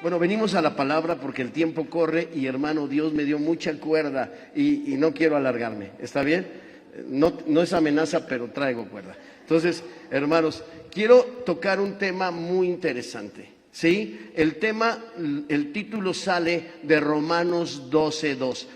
Bueno, venimos a la palabra porque el tiempo corre y hermano, Dios me dio mucha cuerda y no quiero alargarme, ¿está bien? No es amenaza, pero traigo cuerda. Entonces, hermanos, quiero tocar un tema muy interesante, ¿sí? El título sale de Romanos 12:2.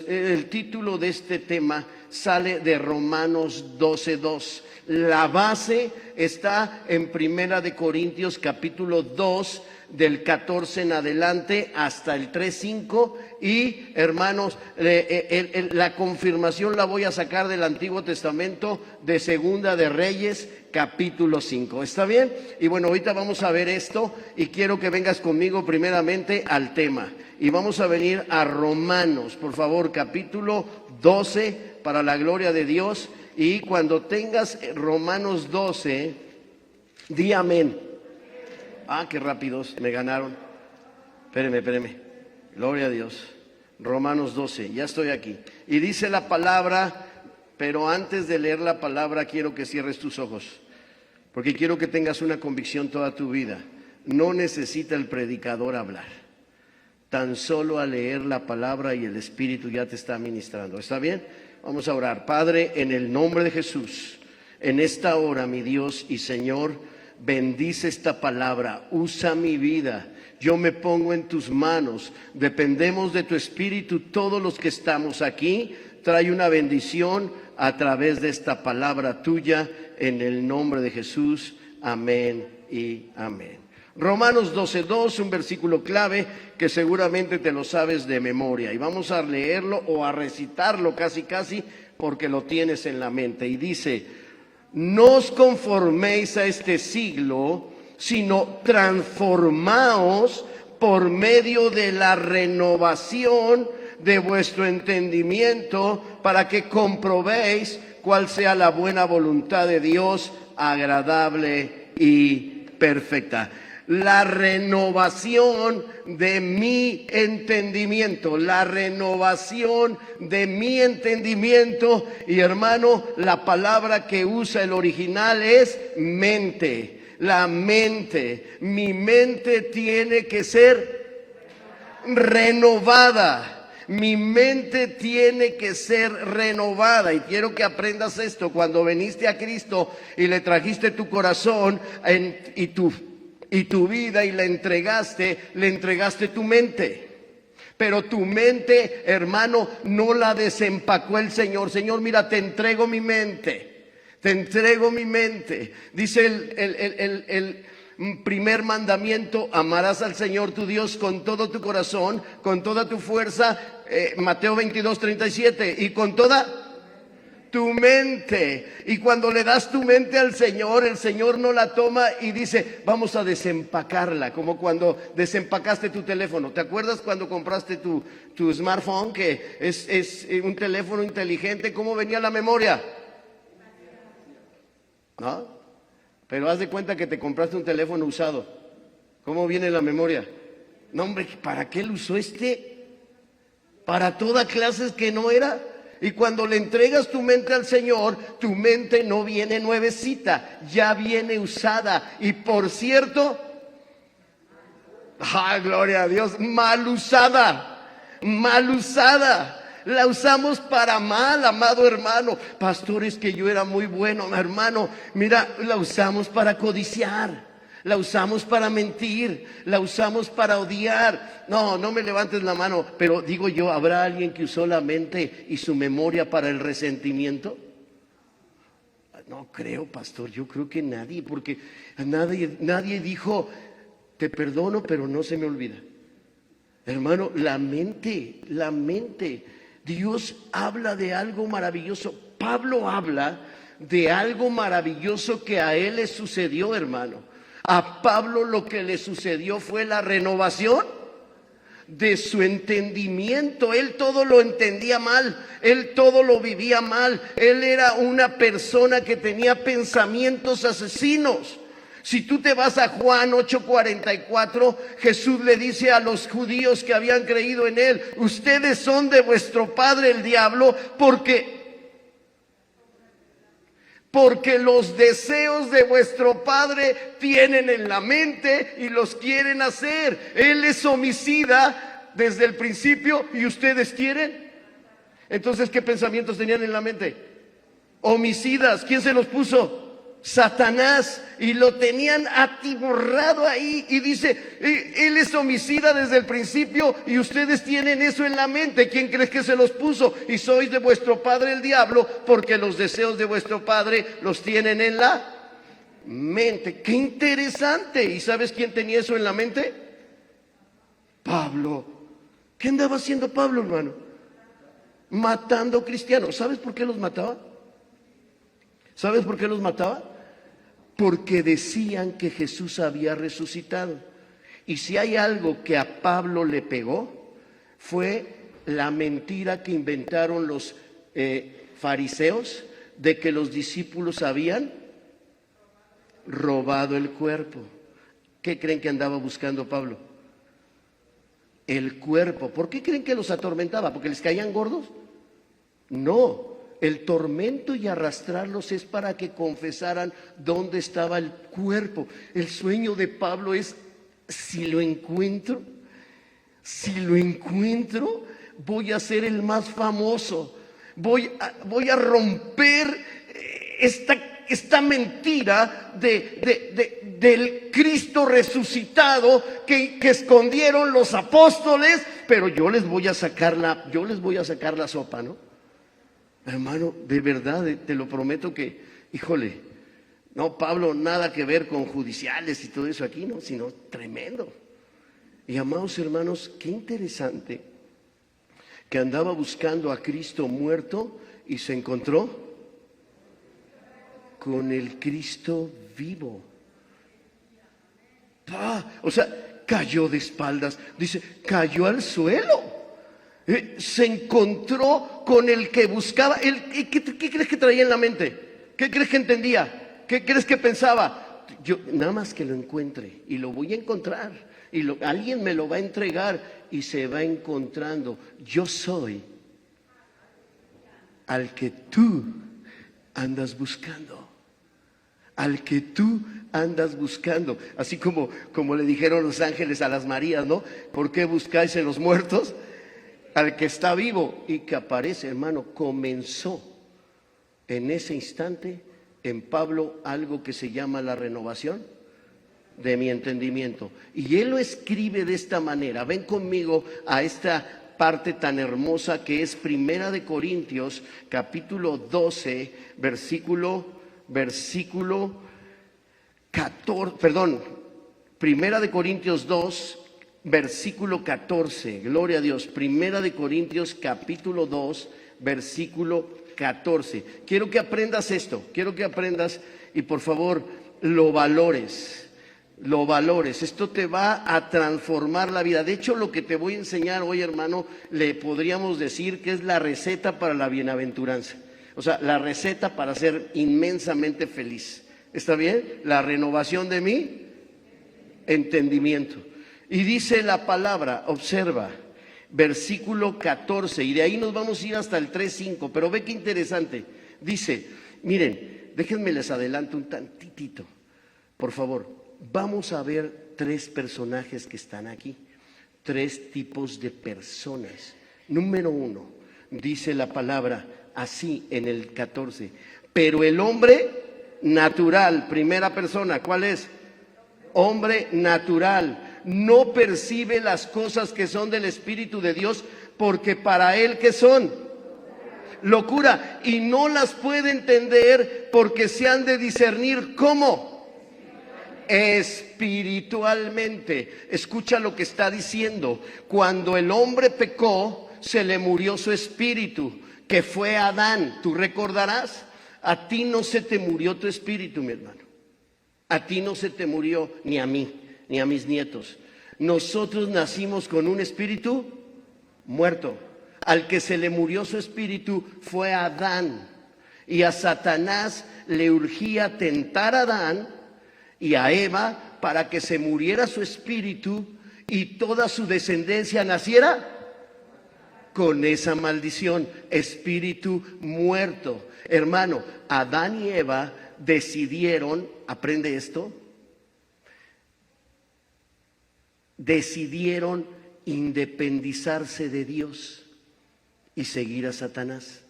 El título de este tema sale de Romanos 12:2. La base está en Primera de Corintios capítulo 2, del 14 en adelante hasta el 3:5, y hermanos, la confirmación la voy a sacar del Antiguo Testamento, de Segunda de Reyes capítulo 5, ¿está bien? Y bueno, ahorita vamos a ver esto y quiero que vengas conmigo primeramente al tema, y vamos a venir a Romanos, por favor, capítulo 12, para la gloria de Dios. Y cuando tengas Romanos 12, di amén. Ah, qué rápidos, me ganaron. Espéreme. Gloria a Dios. Romanos 12, ya estoy aquí. Y dice la palabra, pero antes de leer la palabra quiero que cierres tus ojos, porque quiero que tengas una convicción toda tu vida. No necesita el predicador hablar. Tan solo al leer la palabra y el Espíritu ya te está ministrando. ¿Está bien? Vamos a orar. Padre, en el nombre de Jesús, en esta hora, mi Dios y Señor, bendice esta palabra, usa mi vida, yo me pongo en tus manos, dependemos de tu Espíritu, todos los que estamos aquí, trae una bendición a través de esta palabra tuya, en el nombre de Jesús, amén y amén. Romanos 12:2, un versículo clave que seguramente te lo sabes de memoria, y vamos a leerlo o a recitarlo casi porque lo tienes en la mente, y dice: no os conforméis a este siglo, sino transformaos por medio de la renovación de vuestro entendimiento, para que comprobéis cuál sea la buena voluntad de Dios, agradable y perfecta. La renovación de mi entendimiento, la renovación de mi entendimiento. Y hermano, la palabra que usa el original es mente. La mente, mi mente tiene que ser renovada. Mi mente tiene que ser renovada, y quiero que aprendas esto. Cuando viniste a Cristo y le trajiste tu corazón y tu vida y le entregaste tu mente. Pero tu mente, hermano, no la desempacó el Señor. Señor, mira, te entrego mi mente. Te entrego mi mente. Dice el primer mandamiento: amarás al Señor tu Dios con todo tu corazón, con toda tu fuerza, Mateo 22:37, y con toda tu mente. Y cuando le das tu mente al Señor, el Señor no la toma y dice: vamos a desempacarla, como cuando desempacaste tu teléfono. ¿Te acuerdas cuando compraste tu smartphone, que es un teléfono inteligente? ¿Cómo venía la memoria? ¿No? Pero haz de cuenta que te compraste un teléfono usado. ¿Cómo viene la memoria? No, hombre, ¿para qué lo usó para toda clase que no era. Y cuando le entregas tu mente al Señor, tu mente no viene nuevecita, ya viene usada. Y por cierto, gloria a Dios, mal usada. La usamos para mal, amado hermano. Pastor, es que yo era muy bueno, hermano. Mira, la usamos para codiciar. La usamos para mentir, la usamos para odiar. No me levantes la mano, pero digo yo, ¿habrá alguien que usó la mente y su memoria para el resentimiento? No creo, pastor, yo creo que nadie, porque nadie dijo: te perdono, pero no se me olvida. Hermano, la mente, Dios habla de algo maravilloso. Pablo habla de algo maravilloso que a él le sucedió, hermano. A Pablo lo que le sucedió fue la renovación de su entendimiento. Él todo lo entendía mal, él todo lo vivía mal. Él era una persona que tenía pensamientos asesinos. Si tú te vas a Juan 8:44, Jesús le dice a los judíos que habían creído en él: ustedes son de vuestro padre el diablo, porque porque los deseos de vuestro padre tienen en la mente y los quieren hacer. Él es homicida desde el principio y ustedes quieren. Entonces, ¿qué pensamientos tenían en la mente? Homicidas. ¿Quién se los puso? Satanás. Y lo tenían atiborrado ahí. Y dice, él es homicida desde el principio y ustedes tienen eso en la mente. ¿Quién crees que se los puso? Y sois de vuestro padre el diablo, porque los deseos de vuestro padre los tienen en la mente. ¡Qué interesante! ¿Y sabes quién tenía eso en la mente? Pablo. ¿Qué andaba haciendo Pablo, hermano? Matando cristianos. ¿Sabes por qué los mataba? ¿Sabes por qué los mataba? Porque decían que Jesús había resucitado. Y si hay algo que a Pablo le pegó, fue la mentira que inventaron los fariseos de que los discípulos habían robado el cuerpo. ¿Qué creen que andaba buscando Pablo? El cuerpo. ¿Por qué creen que los atormentaba? ¿Porque les caían gordos? No, el tormento y arrastrarlos es para que confesaran dónde estaba el cuerpo. El sueño de Pablo es, si lo encuentro, voy a ser el más famoso. Voy a romper esta mentira del Cristo resucitado que escondieron los apóstoles, pero yo les voy a sacar la sopa, ¿no? Hermano, de verdad, te lo prometo que, híjole, no, Pablo, nada que ver con judiciales y todo eso aquí, no, sino tremendo. Y amados hermanos, qué interesante que andaba buscando a Cristo muerto y se encontró con el Cristo vivo. O sea, cayó de espaldas, dice, cayó al suelo. Se encontró con el que buscaba. ¿Qué crees que traía en la mente? ¿Qué crees que entendía? ¿Qué crees que pensaba? Yo nada más que lo encuentre, y lo voy a encontrar, y alguien me lo va a entregar, y se va encontrando. Yo soy al que tú andas buscando. Al que tú andas buscando. Así como le dijeron los ángeles a las Marías, ¿no? ¿Por qué buscáis en los muertos al que está vivo? Y que aparece, hermano. Comenzó en ese instante en Pablo algo que se llama la renovación de mi entendimiento. Y él lo escribe de esta manera. Ven conmigo a esta parte tan hermosa que es Primera de Corintios, capítulo 12, versículo 14, Primera de Corintios 2, versículo 14, gloria a Dios. Primera de Corintios capítulo 2, versículo 14. Quiero que aprendas esto, y por favor lo valores. Esto te va a transformar la vida. De hecho, lo que te voy a enseñar hoy, hermano, le podríamos decir que es la receta para la bienaventuranza. O sea, la receta para ser inmensamente feliz. ¿Está bien? La renovación de mi entendimiento. Y dice la palabra, observa, versículo 14, y de ahí nos vamos a ir hasta el 3:5, pero ve qué interesante. Dice, miren, déjenme les adelanto un tantitito, por favor. Vamos a ver 3 personajes que están aquí, 3 tipos de personas. Número 1, dice la palabra así en el 14, pero el hombre natural, primera persona, ¿cuál es? Hombre natural. No percibe las cosas que son del Espíritu de Dios, porque para él, ¿qué son? Locura. Y no las puede entender porque se han de discernir. ¿Cómo? Espiritualmente. Escucha lo que está diciendo. Cuando el hombre pecó, se le murió su espíritu, que fue Adán. ¿Tú recordarás? A ti no se te murió tu espíritu, mi hermano. A ti no se te murió, ni a mí, ni a mis nietos. Nosotros nacimos con un espíritu muerto. Al que se le murió su espíritu fue Adán. Y a Satanás le urgía tentar a Adán y a Eva para que se muriera su espíritu y toda su descendencia naciera con esa maldición, espíritu muerto. Hermano, Adán y Eva decidieron, aprende esto, decidieron independizarse de Dios y seguir a Satanás.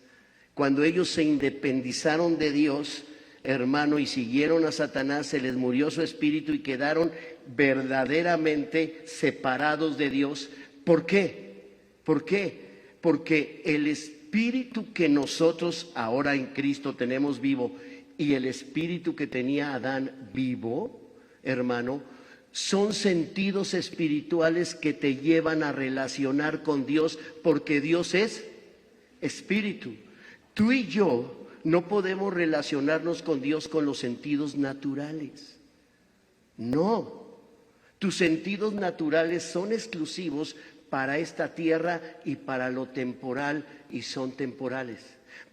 Cuando ellos se independizaron de Dios, hermano, y siguieron a Satanás, se les murió su espíritu y quedaron verdaderamente separados de Dios. ¿Por qué? ¿Por qué? Porque el espíritu que nosotros ahora en Cristo tenemos vivo y el espíritu que tenía Adán vivo, hermano, son sentidos espirituales que te llevan a relacionar con Dios, porque Dios es espíritu. Tú y yo no podemos relacionarnos con Dios con los sentidos naturales. No, tus sentidos naturales son exclusivos para esta tierra y para lo temporal, y son temporales.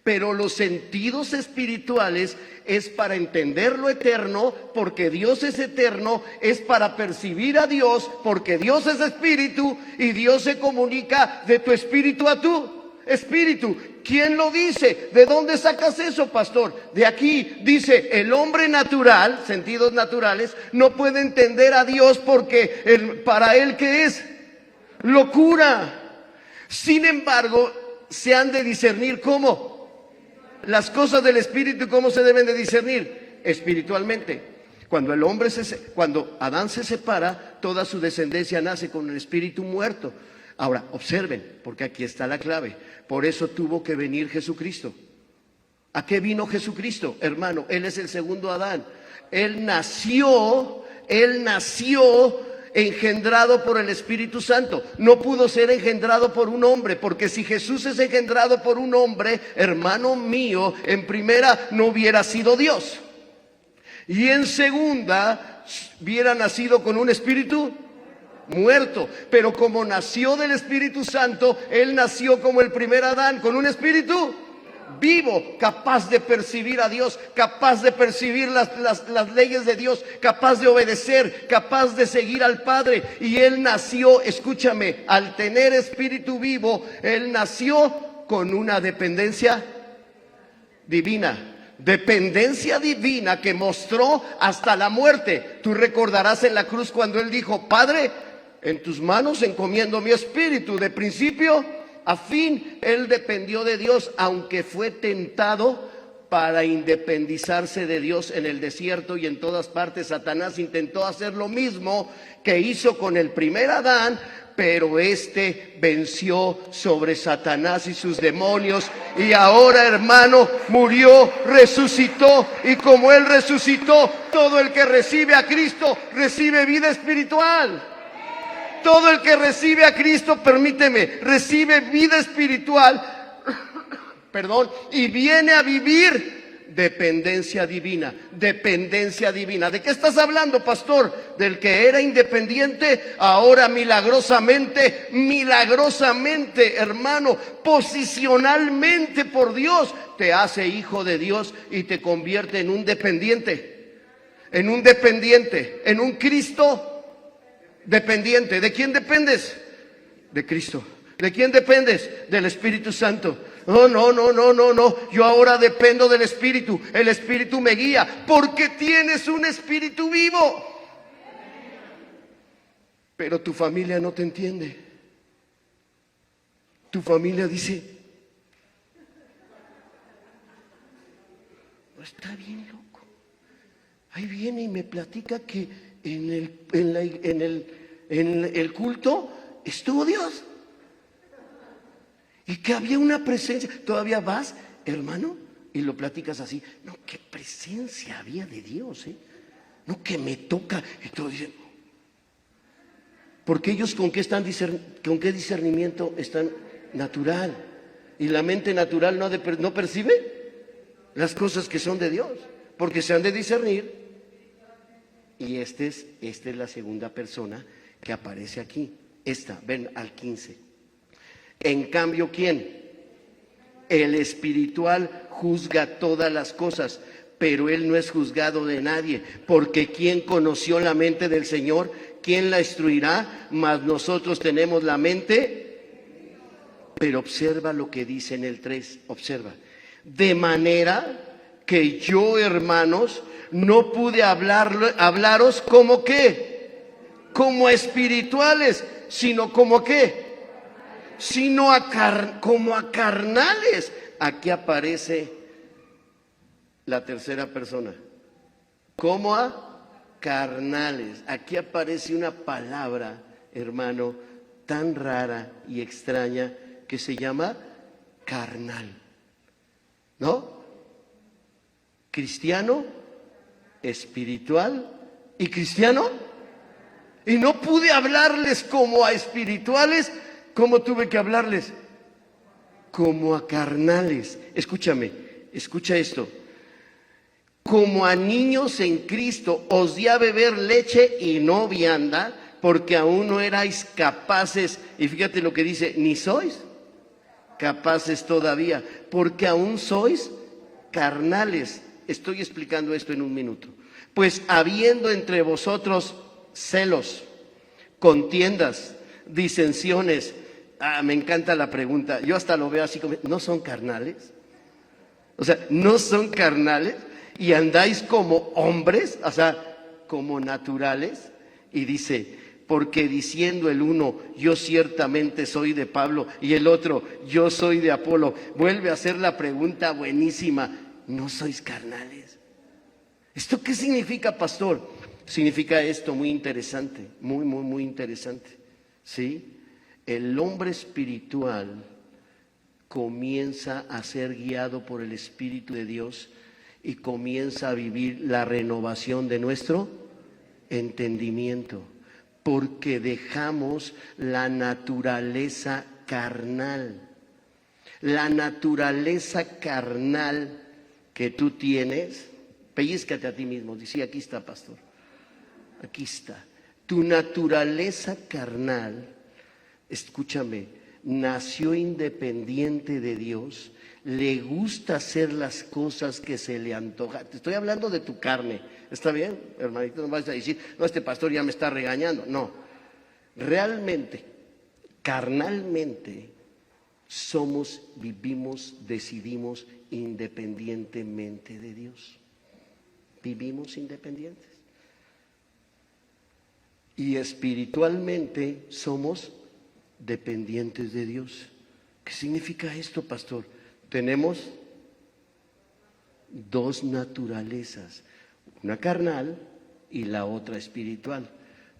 Pero los sentidos espirituales es para entender lo eterno, porque Dios es eterno, es para percibir a Dios, porque Dios es espíritu y Dios se comunica de tu espíritu a tu espíritu. ¿Quién lo dice? ¿De dónde sacas eso, pastor? De aquí dice: el hombre natural, sentidos naturales, no puede entender a Dios porque para él, ¿qué es? Locura. Sin embargo, se han de discernir ¿cómo? Las cosas del espíritu. ¿Cómo se deben de discernir? Espiritualmente. Cuando Adán se separa, toda su descendencia nace con el espíritu muerto. Ahora, observen, porque aquí está la clave. Por eso tuvo que venir Jesucristo. ¿A qué vino Jesucristo, hermano? Él es el segundo Adán. Él nació engendrado por el Espíritu Santo. No pudo ser engendrado por un hombre, porque si Jesús es engendrado por un hombre, hermano mío, en primera no hubiera sido Dios, y en segunda hubiera nacido con un espíritu muerto. Pero como nació del Espíritu Santo, él nació como el primer Adán, con un espíritu vivo, capaz de percibir a Dios, capaz de percibir las leyes de Dios, capaz de obedecer, capaz de seguir al Padre. Y él nació, escúchame, al tener espíritu vivo, él nació con una dependencia divina. Dependencia divina que mostró hasta la muerte. Tú recordarás en la cruz cuando él dijo: Padre, en tus manos encomiendo mi espíritu. De principio a fin, él dependió de Dios, aunque fue tentado para independizarse de Dios en el desierto y en todas partes. Satanás intentó hacer lo mismo que hizo con el primer Adán, pero este venció sobre Satanás y sus demonios, y ahora, hermano, murió, resucitó, y como él resucitó, todo el que recibe a Cristo recibe vida espiritual. Todo el que recibe a Cristo, permíteme, recibe vida espiritual, perdón, y viene a vivir dependencia divina, dependencia divina. ¿De qué estás hablando, pastor? Del que era independiente, ahora milagrosamente, hermano, posicionalmente por Dios, te hace hijo de Dios y te convierte en un dependiente, en un Cristo dependiente. ¿De quién dependes? De Cristo. ¿De quién dependes? Del Espíritu Santo. No. Yo ahora dependo del Espíritu. El Espíritu me guía, porque tienes un Espíritu vivo. Pero tu familia no te entiende. Tu familia dice: no, está bien loco. Ahí viene y me platica que en el culto estuvo Dios, y que había una presencia. Todavía vas, hermano, y lo platicas así: no, qué presencia había de Dios, no, que me toca. Y todos dicen: porque ellos con qué discernimiento están? Natural. Y la mente natural no percibe las cosas que son de Dios, porque se han de discernir. Y esta es la segunda persona que aparece aquí. Ven al 15. En cambio, ¿quién? El espiritual juzga todas las cosas, pero él no es juzgado de nadie, porque ¿quién conoció la mente del Señor? ¿Quién la instruirá? Mas nosotros tenemos la mente Pero observa lo que dice en el 3, observa. De manera que yo, hermanos, no pude hablaros como qué, como espirituales, sino como qué, sino como a carnales. Aquí aparece la tercera persona, como a carnales. Aquí aparece una palabra, hermano, tan rara y extraña que se llama carnal, ¿no? Cristiano, espiritual y cristiano. Y no pude hablarles como a espirituales. ¿Cómo tuve que hablarles? Como a carnales. Escúchame, escucha esto. Como a niños en Cristo os di a beber leche y no vianda, porque aún no erais capaces, y fíjate lo que dice, ni sois capaces todavía, porque aún sois carnales. Estoy explicando esto en un minuto. Pues habiendo entre vosotros celos, contiendas, disensiones. Me encanta la pregunta. Yo hasta lo veo así como, ¿no son carnales? O sea, ¿no son carnales? Y andáis como hombres, o sea, como naturales. Y dice, porque diciendo el uno, yo ciertamente soy de Pablo, y el otro, yo soy de Apolo, vuelve a hacer la pregunta buenísima, ¿no sois carnales? ¿Esto qué significa, pastor? Significa esto muy interesante, muy interesante, ¿sí? El hombre espiritual comienza a ser guiado por el Espíritu de Dios y comienza a vivir la renovación de nuestro entendimiento, porque dejamos la naturaleza carnal. La naturaleza carnal que tú tienes, pellízcate a ti mismo, dice, aquí está, pastor, aquí está. Tu naturaleza carnal, escúchame, nació independiente de Dios, le gusta hacer las cosas que se le antoja. Te estoy hablando de tu carne, ¿está bien, hermanito? No vas a decir, no, este pastor ya me está regañando. No, realmente, carnalmente, somos, vivimos, decidimos independientemente de Dios. Vivimos independientes. Y espiritualmente somos dependientes de Dios. ¿Qué significa esto, pastor? Tenemos dos naturalezas, una carnal y la otra espiritual.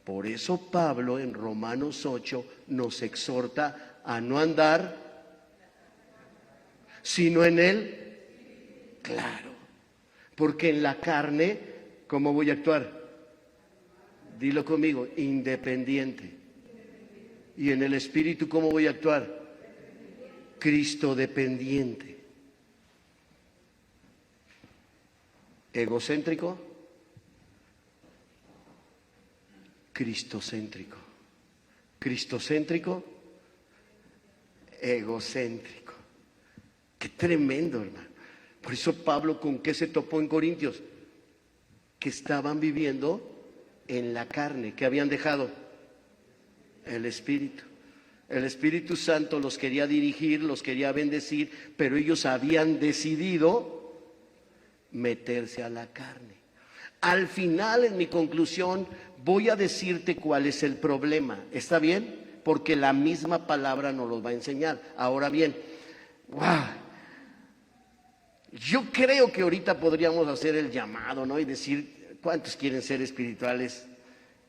Por eso Pablo en Romanos 8 nos exhorta a no andar sino en él, claro, porque en la carne, ¿cómo voy a actuar? Dilo conmigo, independiente. Y en el espíritu, ¿cómo voy a actuar? Cristo dependiente. Egocéntrico, cristocéntrico. Cristocéntrico, egocéntrico. Qué tremendo, hermano. Por eso Pablo, ¿con qué se topó en Corintios? Que estaban viviendo en la carne, que habían dejado el Espíritu. El Espíritu Santo los quería dirigir, los quería bendecir, pero ellos habían decidido meterse a la carne. Al final, en mi conclusión, voy a decirte cuál es el problema. ¿Está bien? Porque la misma palabra nos lo va a enseñar. Ahora bien, yo creo que ahorita podríamos hacer el llamado, ¿no? Y decir, ¿cuántos quieren ser espirituales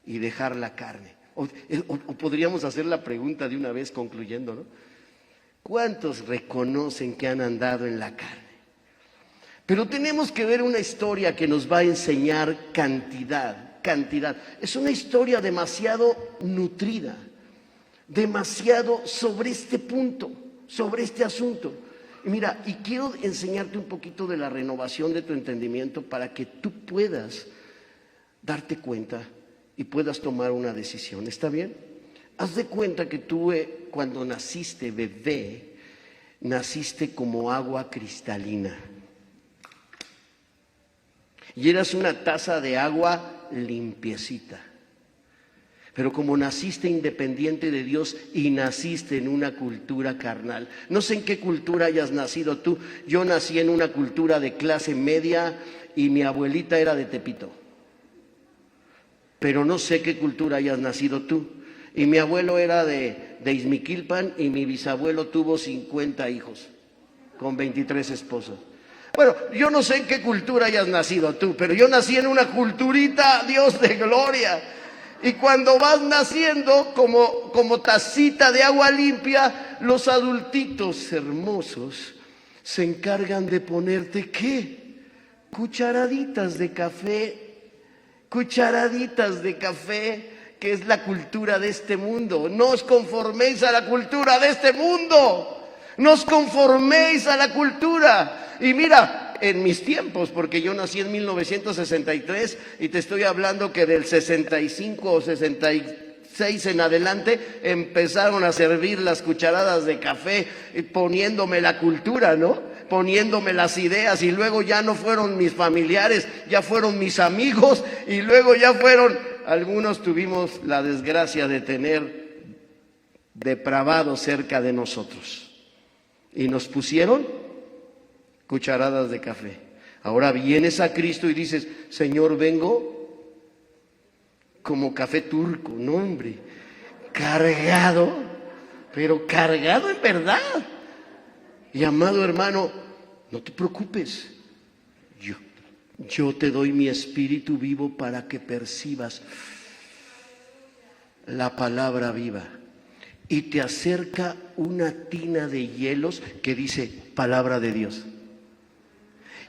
y dejar la carne? O podríamos hacer la pregunta de una vez concluyendo, ¿no? ¿Cuántos reconocen que han andado en la carne? Pero tenemos que ver una historia que nos va a enseñar cantidad. Es una historia demasiado nutrida, demasiado sobre este punto, sobre este asunto. Y mira, y quiero enseñarte un poquito de la renovación de tu entendimiento para que tú puedas darte cuenta y puedas tomar una decisión. ¿Está bien? Haz de cuenta que tú cuando naciste bebé, naciste como agua cristalina. Y eras una taza de agua limpiecita. Pero como naciste independiente de Dios y naciste en una cultura carnal, no sé en qué cultura hayas nacido tú. Yo nací en una cultura de clase media y mi abuelita era de Tepito. Pero no sé qué cultura hayas nacido tú. Y mi abuelo era de Izmiquilpan y mi bisabuelo tuvo 50 hijos con 23 esposas. Bueno, yo no sé en qué cultura hayas nacido tú, pero yo nací en una culturita, Dios de gloria. Y cuando vas naciendo como tacita de agua limpia, los adultitos hermosos se encargan de ponerte, ¿qué? Cucharaditas de café, que es la cultura de este mundo. No os conforméis a la cultura de este mundo, no os conforméis a la cultura. Y mira, en mis tiempos, porque yo nací en 1963 y te estoy hablando que del 65 o 66 en adelante empezaron a servir las cucharadas de café poniéndome la cultura, ¿no? Poniéndome las ideas, y luego ya no fueron mis familiares, ya fueron mis amigos, y luego ya fueron, algunos tuvimos la desgracia de tener depravados cerca de nosotros y nos pusieron cucharadas de café. Ahora vienes a Cristo y dices, Señor, vengo como café turco, no hombre, cargado, pero cargado en verdad. Y amado hermano, no te preocupes, yo te doy mi espíritu vivo para que percibas la palabra viva. Y te acerca una tina de hielos que dice palabra de Dios.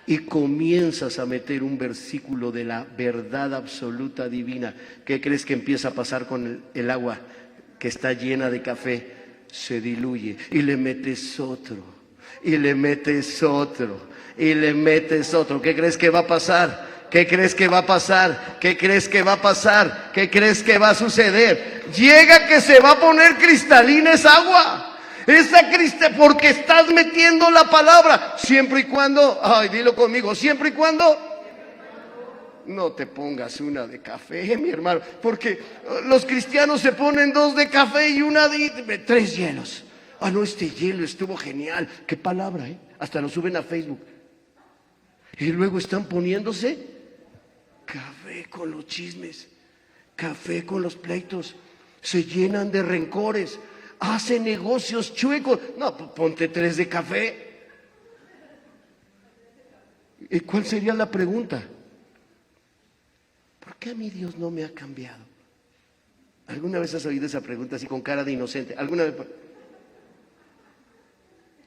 Y comienzas a meter un versículo de la verdad absoluta divina. ¿Qué crees que empieza a pasar con el agua que está llena de café? Se diluye y le metes otro, y le metes otro, y le metes otro. ¿Qué crees que va a pasar? ¿Qué crees que va a pasar? ¿Qué crees que va a pasar? ¿Qué crees que va a suceder? Llega que se va a poner cristalina esa agua. Porque estás metiendo la palabra. Siempre y cuando, ay, dilo conmigo, siempre y cuando no te pongas una de café, mi hermano, porque los cristianos se ponen 2 de café y 3 hielos. Ah, no, este hielo estuvo genial. Qué palabra, ¿eh? Hasta lo suben a Facebook. Y luego están poniéndose café con los chismes, café con los pleitos. Se llenan de rencores. Hace negocios chuecos. No, ponte 3 de café. ¿Y cuál sería la pregunta? ¿Por qué a mí Dios no me ha cambiado? ¿Alguna vez has oído esa pregunta así con cara de inocente? ¿Alguna vez?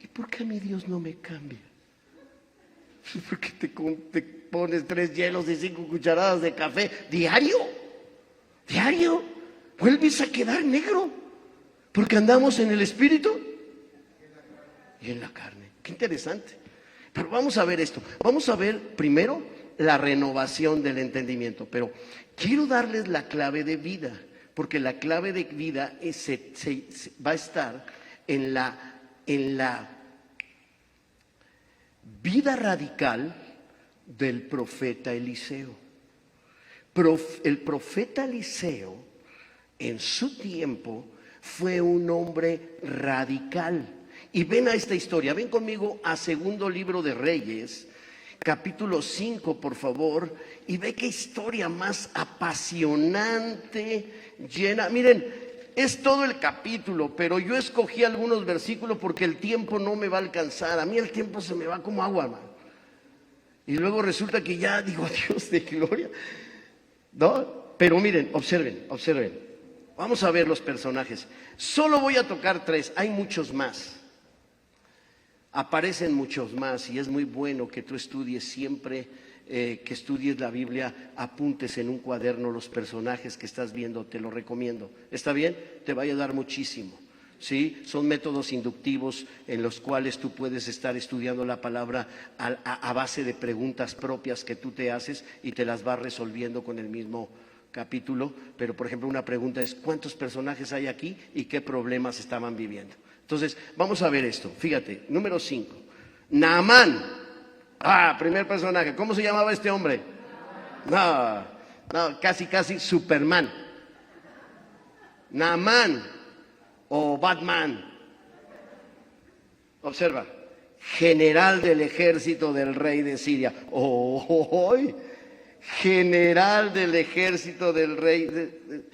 ¿Y por qué a mí Dios no me cambia? ¿Por qué te pones 3 hielos y 5 cucharadas de café diario? ¿Diario? Vuelves a quedar negro. Porque andamos en el espíritu y en la carne. Qué interesante. Pero vamos a ver esto. Vamos a ver primero la renovación del entendimiento. Pero quiero darles la clave de vida. Porque la clave de vida va a estar en la vida radical del profeta Eliseo. El profeta Eliseo, en su tiempo, fue un hombre radical. Y ven a esta historia, ven conmigo a segundo libro de Reyes, capítulo 5, por favor, y ve qué historia más apasionante, llena. Miren, es todo el capítulo, pero yo escogí algunos versículos porque el tiempo no me va a alcanzar. A mí el tiempo se me va como agua, man. Y luego resulta que ya digo, Dios de gloria, ¿no? Pero miren, observen. Vamos a ver los personajes. Solo voy a tocar 3, hay muchos más. Aparecen muchos más y es muy bueno que tú estudies siempre, que estudies la Biblia, apuntes en un cuaderno los personajes que estás viendo, te lo recomiendo. ¿Está bien? Te va a ayudar muchísimo. ¿Sí? Son métodos inductivos en los cuales tú puedes estar estudiando la palabra a base de preguntas propias que tú te haces y te las vas resolviendo con el mismo capítulo. Pero por ejemplo una pregunta es ¿cuántos personajes hay aquí y qué problemas estaban viviendo? Entonces vamos a ver esto, fíjate, número 5, Naamán. Primer personaje, ¿cómo se llamaba este hombre? No, casi Superman. Naamán o Batman. Observa, general del ejército del rey de Siria. ¡Oh! General del ejército del rey.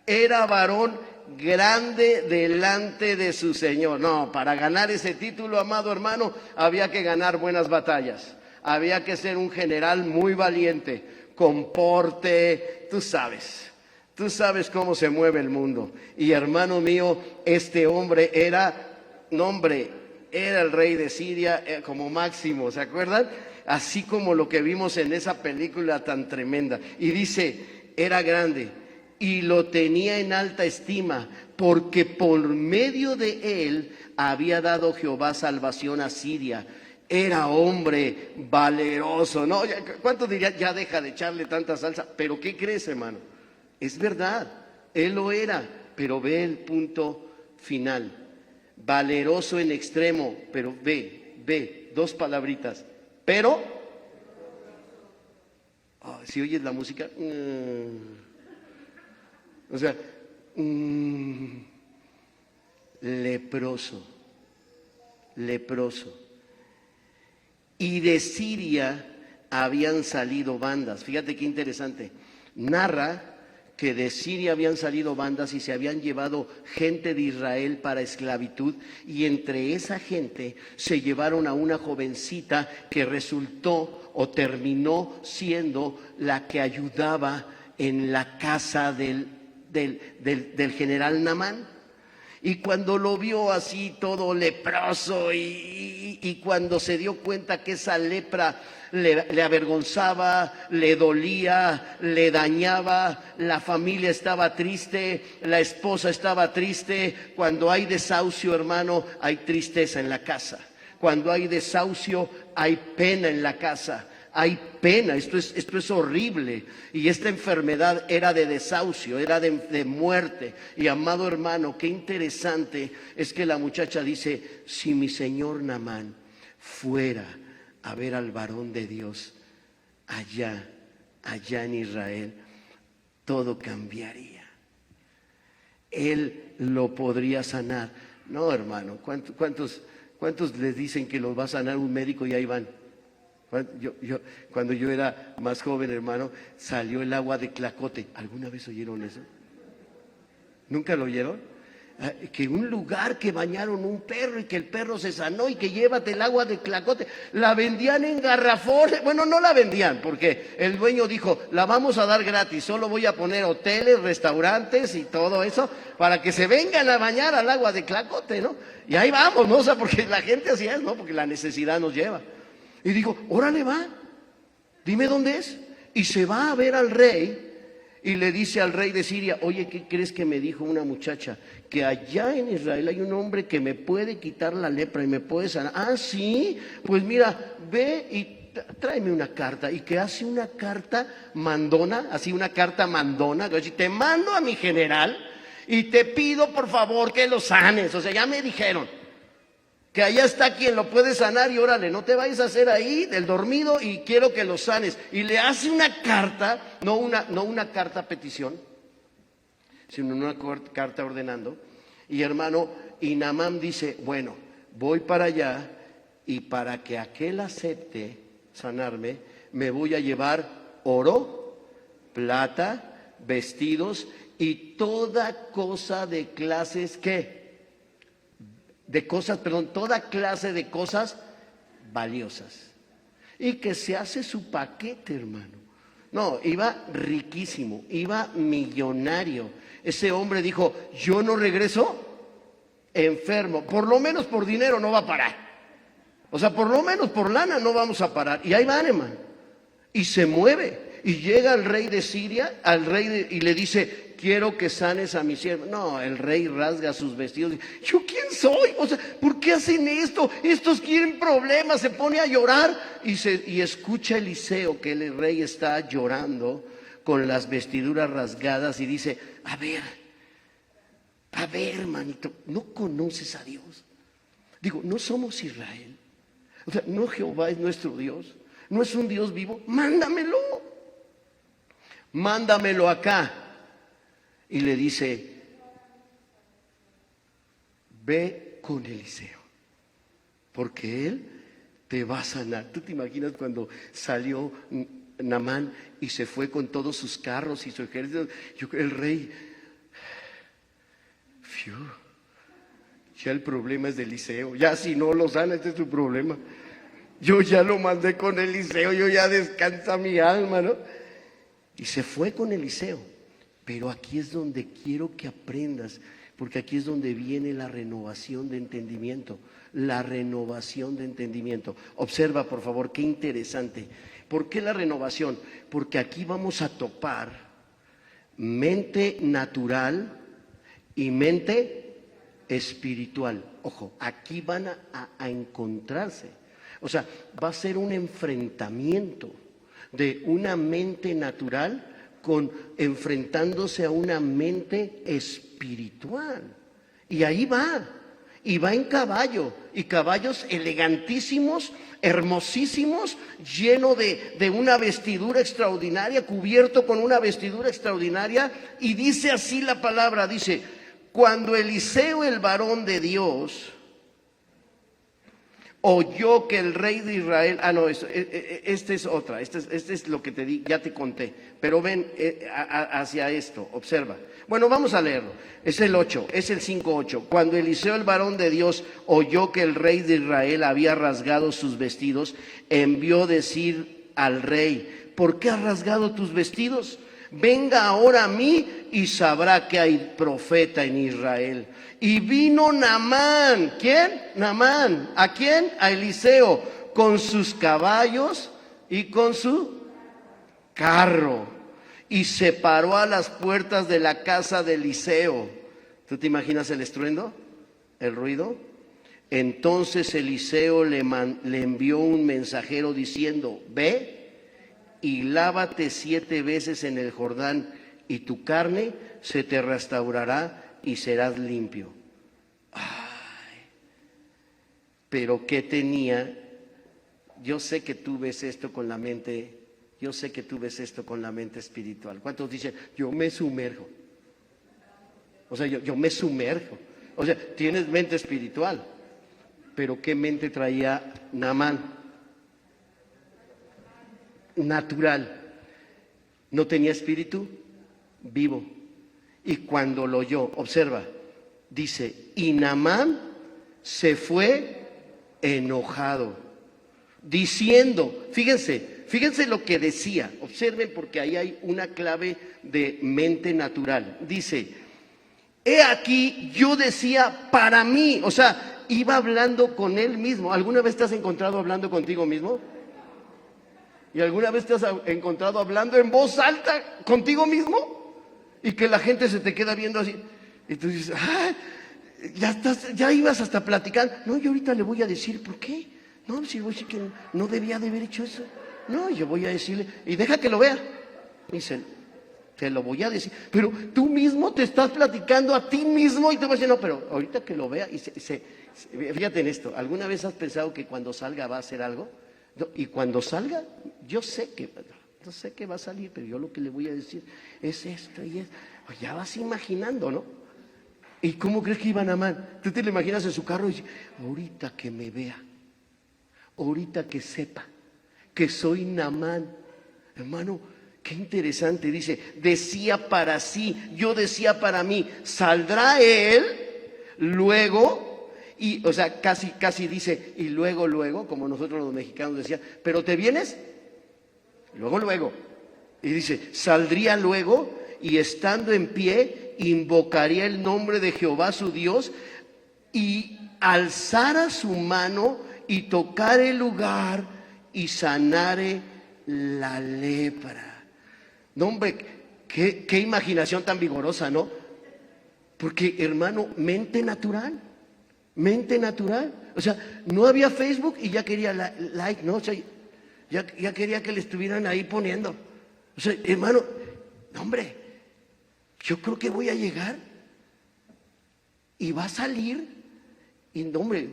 Era varón grande delante de su Señor. No, para ganar ese título, amado hermano, había que ganar buenas batallas. Había que ser un general muy valiente, con porte, tú sabes cómo se mueve el mundo. Y hermano mío, este hombre era el rey de Siria como máximo, ¿se acuerdan? Así como lo que vimos en esa película tan tremenda. Y dice, era grande y lo tenía en alta estima, porque por medio de él había dado Jehová salvación a Siria. Era hombre valeroso, ¿no? ¿Cuántos dirían, ya deja de echarle tanta salsa? Pero ¿qué crees, hermano? Es verdad, él lo era, pero ve el punto final. Valeroso en extremo, pero ve, dos palabritas. Pero, si oyes la música, o sea, leproso. Y de Siria habían salido bandas. Fíjate qué interesante. Narra que de Siria habían salido bandas y se habían llevado gente de Israel para esclavitud, y entre esa gente se llevaron a una jovencita que resultó o terminó siendo la que ayudaba en la casa del general Naamán. Y cuando lo vio así todo leproso y cuando se dio cuenta que esa lepra le avergonzaba, le dolía, le dañaba, la familia estaba triste, la esposa estaba triste. Cuando hay desahucio, hermano, hay tristeza en la casa. Cuando hay desahucio, hay pena en la casa. Hay pena, esto es horrible. Y esta enfermedad era de desahucio, era de muerte. Y amado hermano, qué interesante es que la muchacha dice, si mi señor Naamán fuera a ver al varón de Dios allá en Israel, todo cambiaría. Él lo podría sanar. No, hermano, ¿cuántos les dicen que los va a sanar un médico y ahí van? Cuando yo era más joven, hermano, salió el agua de clacote. ¿Alguna vez oyeron eso? ¿Nunca lo oyeron? Que un lugar que bañaron un perro y que el perro se sanó y que llévate el agua de clacote. La vendían en garrafones. Bueno, no la vendían porque el dueño dijo, la vamos a dar gratis, solo voy a poner hoteles, restaurantes y todo eso para que se vengan a bañar al agua de clacote, ¿no? Y ahí vamos, ¿no? O sea, porque la gente así es, ¿no? Porque la necesidad nos lleva. Y digo, órale va, dime dónde es. Y se va a ver al rey y le dice al rey de Siria, oye, ¿qué crees que me dijo una muchacha? Que allá en Israel hay un hombre que me puede quitar la lepra y me puede sanar. Ah, sí, pues mira, ve y tráeme una carta. Y que hace una carta mandona, así una carta mandona, que te mando a mi general y te pido por favor que lo sanes. O sea, ya me dijeron que allá está quien lo puede sanar y órale, no te vayas a hacer ahí del dormido y quiero que lo sanes. Y le hace una carta, no una carta petición, sino una carta ordenando. Y hermano, y Naamán dice, bueno, voy para allá y para que aquel acepte sanarme, me voy a llevar oro, plata, vestidos y toda cosa de clases toda clase de cosas valiosas. Y que se hace su paquete, hermano. No, iba riquísimo, iba millonario. Ese hombre dijo, yo no regreso enfermo, por lo menos por dinero no va a parar. O sea, por lo menos por lana no vamos a parar. Y ahí van, hermano. Y se mueve. Y llega el rey de Siria, y le dice, quiero que sanes a mi siervo. No, el rey rasga sus vestidos. ¿Yo quién soy? O sea, ¿por qué hacen esto? Estos quieren problemas. Se pone a llorar y escucha a Eliseo que el rey está llorando con las vestiduras rasgadas y dice, a ver, hermanito, ¿no conoces a Dios? Digo, ¿no somos Israel? O sea, ¿no Jehová es nuestro Dios? ¿No es un Dios vivo? Mándamelo acá. Y le dice, ve con Eliseo, porque él te va a sanar. ¿Tú te imaginas cuando salió Naamán y se fue con todos sus carros y su ejército? El rey, ya el problema es de Eliseo, ya si no lo sana, este es tu problema. Yo ya lo mandé con Eliseo, yo ya descansa mi alma, ¿no? Y se fue con Eliseo. Pero aquí es donde quiero que aprendas, porque aquí es donde viene la renovación de entendimiento. La renovación de entendimiento. Observa, por favor, qué interesante. ¿Por qué la renovación? Porque aquí vamos a topar mente natural y mente espiritual. Ojo, aquí van a encontrarse. O sea, va a ser un enfrentamiento de una mente natural enfrentándose a una mente espiritual. Y ahí va. Y va en caballo. Y caballos elegantísimos, hermosísimos, lleno de una vestidura extraordinaria, cubierto con una vestidura extraordinaria. Y dice así la palabra, dice, cuando Eliseo, el varón de Dios, oyó que el rey de Israel, esta es otra, este es lo que te di, ya te conté, pero ven hacia esto, observa. Bueno, vamos a leerlo, es el 8, es el 5:8. Cuando Eliseo, el varón de Dios, oyó que el rey de Israel había rasgado sus vestidos, envió decir al rey, ¿por qué has rasgado tus vestidos? Venga ahora a mí y sabrá que hay profeta en Israel. Y vino Naamán. ¿Quién? Naamán. ¿A quién? A Eliseo, con sus caballos y con su carro. Y se paró a las puertas de la casa de Eliseo. ¿Tú te imaginas el estruendo? ¿El ruido? Entonces Eliseo le envió un mensajero diciendo, ve y lávate 7 veces en el Jordán, y tu carne se te restaurará y serás limpio. Ay, pero ¿qué tenía? Yo sé que tú ves esto con la mente, yo sé que tú ves esto con la mente espiritual. ¿Cuántos dicen, yo me sumerjo? O sea, yo me sumerjo. O sea, tienes mente espiritual, pero ¿qué mente traía Naamán? Natural. No tenía espíritu vivo. Y cuando lo oyó, observa, dice, y Naamán se fue enojado, diciendo, fíjense lo que decía, observen porque ahí hay una clave de mente natural. Dice, he aquí, yo decía para mí, o sea, iba hablando con él mismo. ¿Alguna vez te has encontrado hablando contigo mismo? ¿Y alguna vez te has encontrado hablando en voz alta contigo mismo? Y que la gente se te queda viendo así. Y tú dices, ya ibas hasta platicando. No, yo ahorita le voy a decir, ¿por qué? No, si voy a decir que no debía de haber hecho eso. No, yo voy a decirle, y deja que lo vea. Dice, te lo voy a decir. Pero tú mismo te estás platicando a ti mismo y te vas a decir, no, pero ahorita que lo vea. Fíjate en esto, ¿alguna vez has pensado que cuando salga va a hacer algo? No, y cuando salga, yo sé que va a salir, pero yo lo que le voy a decir es esto y esto. Ya vas imaginando, ¿no? ¿Y cómo crees que iba Naamán? Tú te lo imaginas en su carro y dices, ahorita que me vea, ahorita que sepa que soy Naamán. Hermano, qué interesante, dice, decía para sí, yo decía para mí, saldrá él luego. Y, o sea, casi dice, y luego, como nosotros los mexicanos decían, pero ¿te vienes? Luego. Y dice, saldría luego y estando en pie, invocaría el nombre de Jehová su Dios y alzara su mano y tocar el lugar y sanare la lepra. No, hombre, qué imaginación tan vigorosa, ¿no? Porque, hermano, mente natural. O sea, no había Facebook y ya quería like, ¿no? O sea, ya quería que le estuvieran ahí poniendo. O sea, hermano, no, hombre, yo creo que voy a llegar y va a salir y, no, hombre,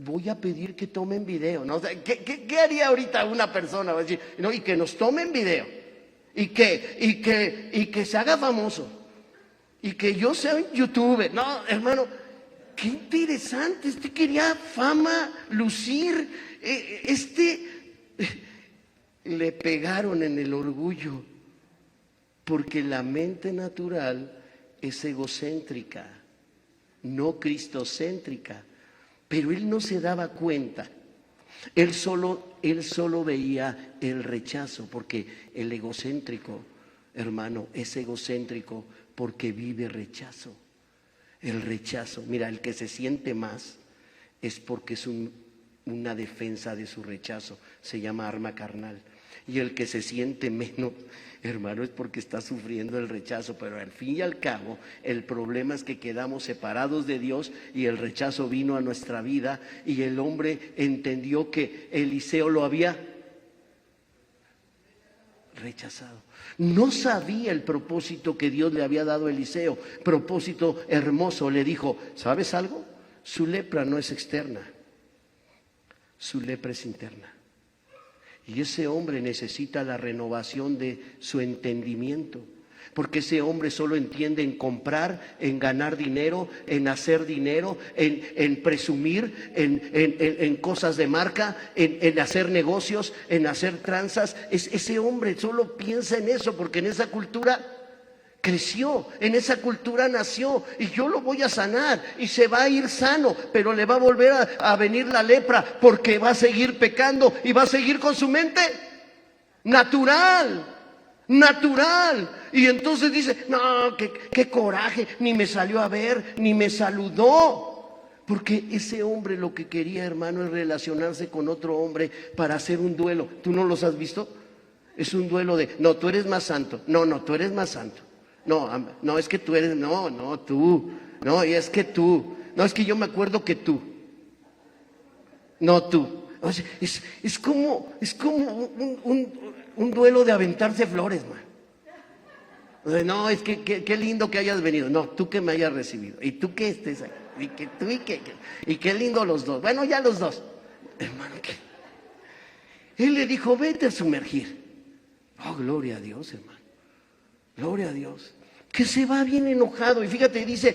voy a pedir que tomen video, ¿no? O sea, ¿qué haría ahorita una persona? Va a decir, no, y que nos tomen video y que se haga famoso y que yo sea un youtuber. No, hermano, qué interesante, quería fama, lucir, le pegaron en el orgullo, porque la mente natural es egocéntrica, no cristocéntrica, pero él no se daba cuenta. Él solo veía el rechazo, porque el egocéntrico, hermano, es egocéntrico porque vive rechazo. El rechazo, mira, el que se siente más es porque es una defensa de su rechazo, se llama arma carnal. Y el que se siente menos, hermano, es porque está sufriendo el rechazo. Pero al fin y al cabo, el problema es que quedamos separados de Dios y el rechazo vino a nuestra vida, y el hombre entendió que Eliseo lo había rechazado. No sabía el propósito que Dios le había dado a Eliseo, propósito hermoso. Le dijo, ¿sabes algo? Su lepra no es externa, su lepra es interna. Y ese hombre necesita la renovación de su entendimiento, porque ese hombre solo entiende en comprar, en ganar dinero, en hacer dinero, en presumir, en cosas de marca, en hacer negocios, en hacer tranzas. Ese hombre solo piensa en eso, porque en esa cultura creció, en esa cultura nació, y yo lo voy a sanar y se va a ir sano, pero le va a volver a venir la lepra, porque va a seguir pecando y va a seguir con su mente natural. Y entonces dice, no, qué coraje, ni me salió a ver, ni me saludó. Porque ese hombre lo que quería, hermano, es relacionarse con otro hombre para hacer un duelo. ¿Tú no los has visto? Es un duelo de, no, tú eres más santo, no, tú eres más santo. No, es que tú eres, no, tú, no, y es que tú, no, es que yo me acuerdo que tú, no tú. O sea, es como un duelo de aventarse flores, man. O sea, no, es que qué lindo que hayas venido, no, tú que me hayas recibido, y tú que estés ahí, y que tú y qué lindo los dos, bueno, ya los dos, hermano, él le dijo, vete a sumergir. Oh, gloria a Dios, hermano. Gloria a Dios, que se va bien enojado. Y fíjate, dice,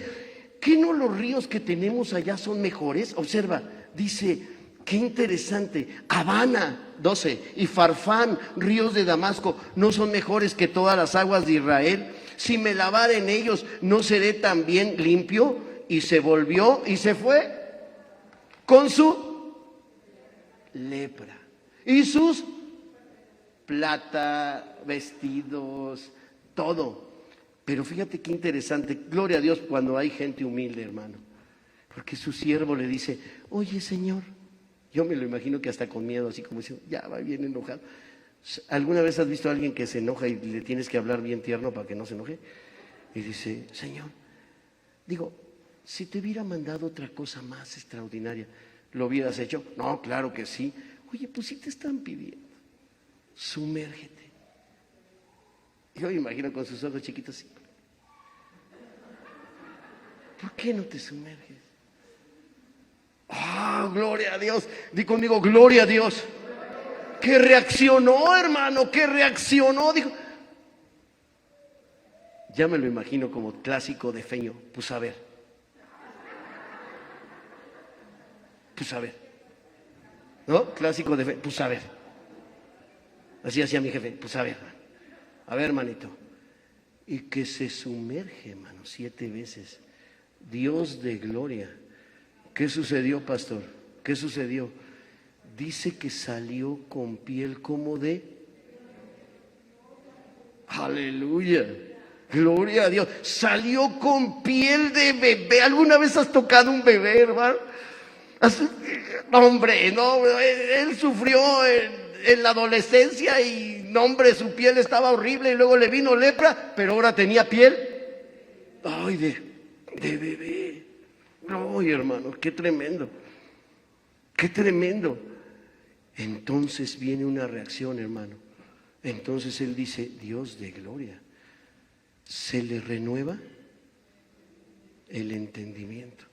¿qué no los ríos que tenemos allá son mejores? Observa, dice, qué interesante, Habana, 12, y Farfán, ríos de Damasco, ¿no son mejores que todas las aguas de Israel? Si me lavare en ellos, ¿no seré también limpio? Y se volvió y se fue con su lepra y sus plata, vestidos, todo. Pero fíjate qué interesante, gloria a Dios cuando hay gente humilde, hermano, porque su siervo le dice, oye, Señor, yo me lo imagino que hasta con miedo, así como dice, ya va bien enojado. ¿Alguna vez has visto a alguien que se enoja y le tienes que hablar bien tierno para que no se enoje? Y dice, Señor, digo, si te hubiera mandado otra cosa más extraordinaria, ¿lo hubieras hecho? No, claro que sí. Oye, pues sí te están pidiendo, sumérgete. Yo me imagino con sus ojos chiquitos así. ¿Por qué no te sumerges? ¡Ah, gloria a Dios! Di conmigo, gloria a Dios. Que reaccionó, hermano, que reaccionó. Dijo, ya me lo imagino como clásico de feño. Pues a ver. ¿No? Clásico de feño. Pues a ver. Así hacía mi jefe. Pues a ver. A ver, hermanito. Y que se sumerge, hermano, 7 veces. Dios de gloria. ¿Qué sucedió, pastor? ¿Qué sucedió? Dice que salió con piel como de... Aleluya. Gloria a Dios. Salió con piel de bebé. ¿Alguna vez has tocado un bebé, hermano? Hombre, no, él sufrió en la adolescencia y, no, hombre, su piel estaba horrible y luego le vino lepra, pero ahora tenía piel, ay, de bebé. Ay, hermano, qué tremendo, qué tremendo. Entonces viene una reacción, hermano. Entonces él dice, Dios de gloria, se le renueva el entendimiento.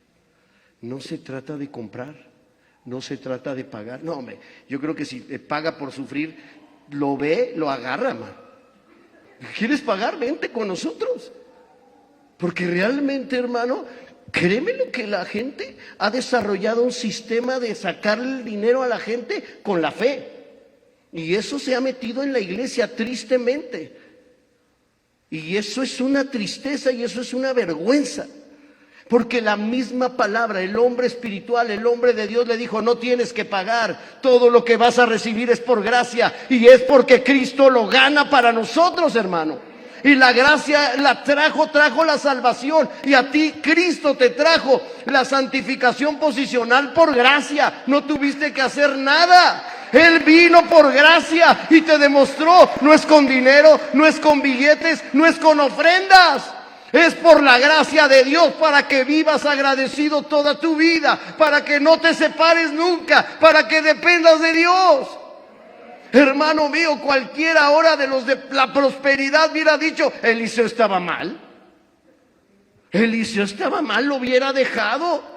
No se trata de comprar, no se trata de pagar. No, hombre, yo creo que si paga por sufrir, lo ve, lo agarra, man. ¿Quieres pagar? Vente con nosotros. Porque realmente, hermano, Créeme lo que la gente ha desarrollado un sistema de sacarle el dinero a la gente con la fe. Y eso se ha metido en la iglesia tristemente. Y eso es una tristeza y eso es una vergüenza. Porque la misma palabra, el hombre espiritual, el hombre de Dios le dijo: no tienes que pagar, todo lo que vas a recibir es por gracia. Y es porque Cristo lo gana para nosotros, hermano. Y la gracia trajo la salvación. Y a ti Cristo te trajo la santificación posicional por gracia. No tuviste que hacer nada. Él vino por gracia y te demostró. No es con dinero, no es con billetes, no es con ofrendas. Es por la gracia de Dios, para que vivas agradecido toda tu vida, para que no te separes nunca, para que dependas de Dios. Hermano mío, cualquiera ahora de los de la prosperidad hubiera dicho: Eliseo estaba mal. Eliseo estaba mal, lo hubiera dejado.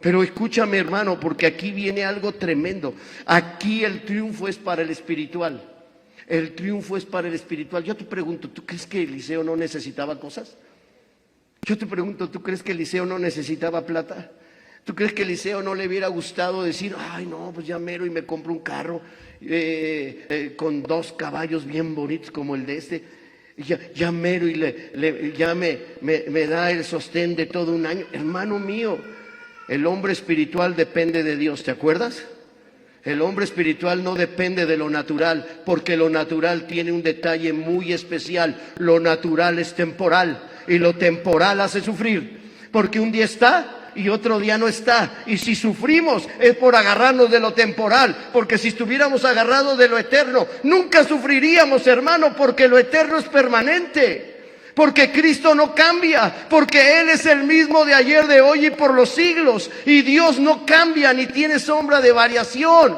Pero escúchame, hermano, porque aquí viene algo tremendo. Aquí el triunfo es para el espiritual. El triunfo es para el espiritual. Yo te pregunto, ¿tú crees que Eliseo no necesitaba cosas? Yo te pregunto, ¿tú crees que Eliseo no necesitaba plata? ¿Tú crees que Eliseo no le hubiera gustado decir: ay no, pues ya mero y me compro un carro con 2 caballos bien bonitos como el de este? Ya mero y ya me da el sostén de todo un año. Hermano mío, el hombre espiritual depende de Dios, ¿te acuerdas? El hombre espiritual no depende de lo natural, porque lo natural tiene un detalle muy especial. Lo natural es temporal y lo temporal hace sufrir, porque un día está y otro día no está. Y si sufrimos es por agarrarnos de lo temporal, porque si estuviéramos agarrados de lo eterno, nunca sufriríamos, hermano, porque lo eterno es permanente. Porque Cristo no cambia, porque Él es el mismo de ayer, de hoy y por los siglos. Y Dios no cambia ni tiene sombra de variación.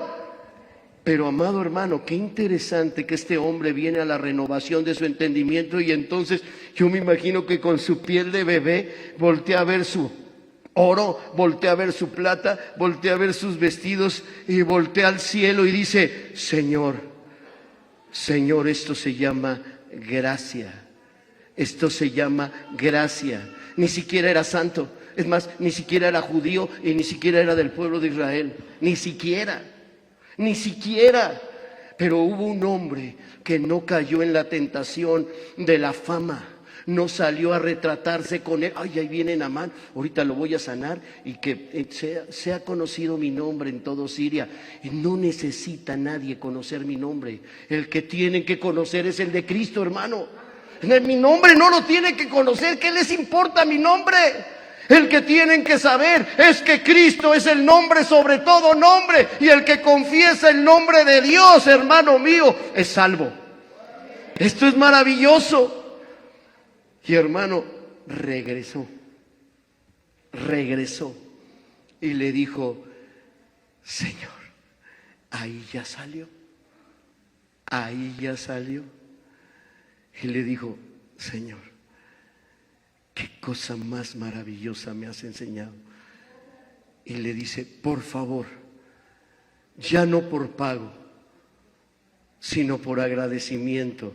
Pero, amado hermano, qué interesante que este hombre viene a la renovación de su entendimiento. Y entonces yo me imagino que con su piel de bebé voltea a ver su oro, voltea a ver su plata, voltea a ver sus vestidos y voltea al cielo y dice: Señor, Señor, esto se llama gracia. Esto se llama gracia. Ni siquiera era santo. Es más, ni siquiera era judío y ni siquiera era del pueblo de Israel. Ni siquiera. Pero hubo un hombre que no cayó en la tentación de la fama. No salió a retratarse con él. Ay, ahí viene Naamán, ahorita lo voy a sanar y que sea conocido mi nombre en todo Siria. Y no necesita nadie conocer mi nombre. El que tienen que conocer es el de Cristo, hermano. Mi nombre no lo tienen que conocer. ¿Qué les importa mi nombre? El que tienen que saber es que Cristo es el nombre sobre todo nombre. Y el que confiesa el nombre de Dios, hermano mío, es salvo. Esto es maravilloso. Y hermano, regresó. Y le dijo: Señor, ahí ya salió. Y le dijo: Señor, qué cosa más maravillosa me has enseñado. Y le dice: por favor, ya no por pago, sino por agradecimiento,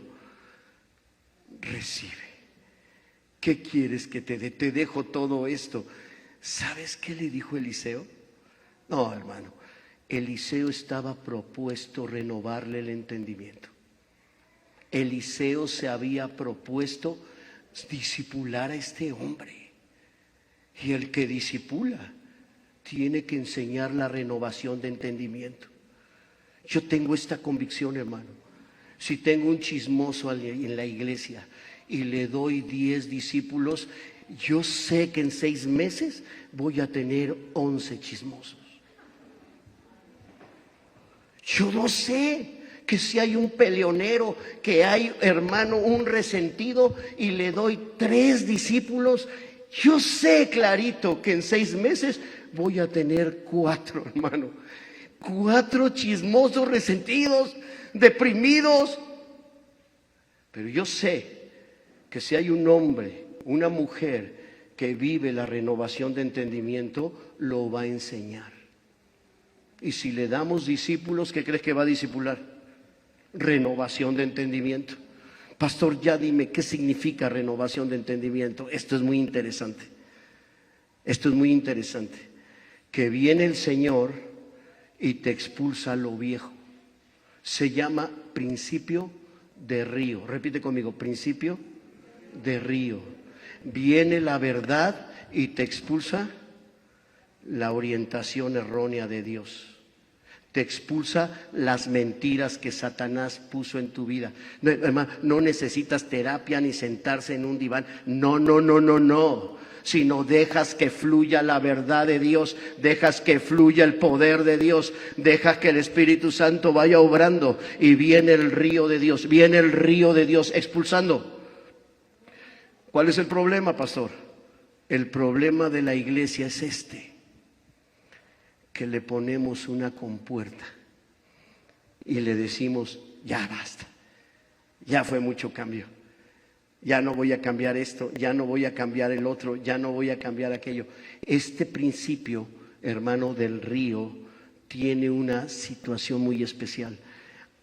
recibe. ¿Qué quieres que te dé? Te dejo todo esto. ¿Sabes qué le dijo Eliseo? No, hermano, Eliseo estaba propuesto renovarle el entendimiento. Eliseo se había propuesto discipular a este hombre. Y el que discipula tiene que enseñar la renovación de entendimiento. Yo tengo esta convicción, hermano. Si tengo un chismoso en la iglesia y le doy 10 discípulos, yo sé que en 6 meses voy a tener 11 chismosos. Yo no sé que si hay un peleonero, que hay, hermano, un resentido y le doy 3 discípulos, yo sé clarito que en 6 meses voy a tener 4, hermano. 4 chismosos, resentidos, deprimidos. Pero yo sé que si hay un hombre, una mujer que vive la renovación de entendimiento, lo va a enseñar. Y si le damos discípulos, ¿qué crees que va a discipular? Renovación de entendimiento. Pastor, ya dime qué significa renovación de entendimiento. Esto es muy interesante. Esto es muy interesante, que viene el Señor y te expulsa lo viejo. Se llama principio de río. Repite conmigo, principio de río. Viene la verdad y te expulsa la orientación errónea de Dios. Te expulsa las mentiras que Satanás puso en tu vida. No, hermano, no necesitas terapia ni sentarse en un diván. No. Sino dejas que fluya la verdad de Dios, dejas que fluya el poder de Dios, dejas que el Espíritu Santo vaya obrando y viene el río de Dios, viene el río de Dios expulsando. ¿Cuál es el problema, pastor? El problema de la iglesia es que le ponemos una compuerta y le decimos, ya basta, ya fue mucho cambio. Ya no voy a cambiar esto, ya no voy a cambiar el otro, ya no voy a cambiar aquello. Este principio, hermano, del río tiene una situación muy especial.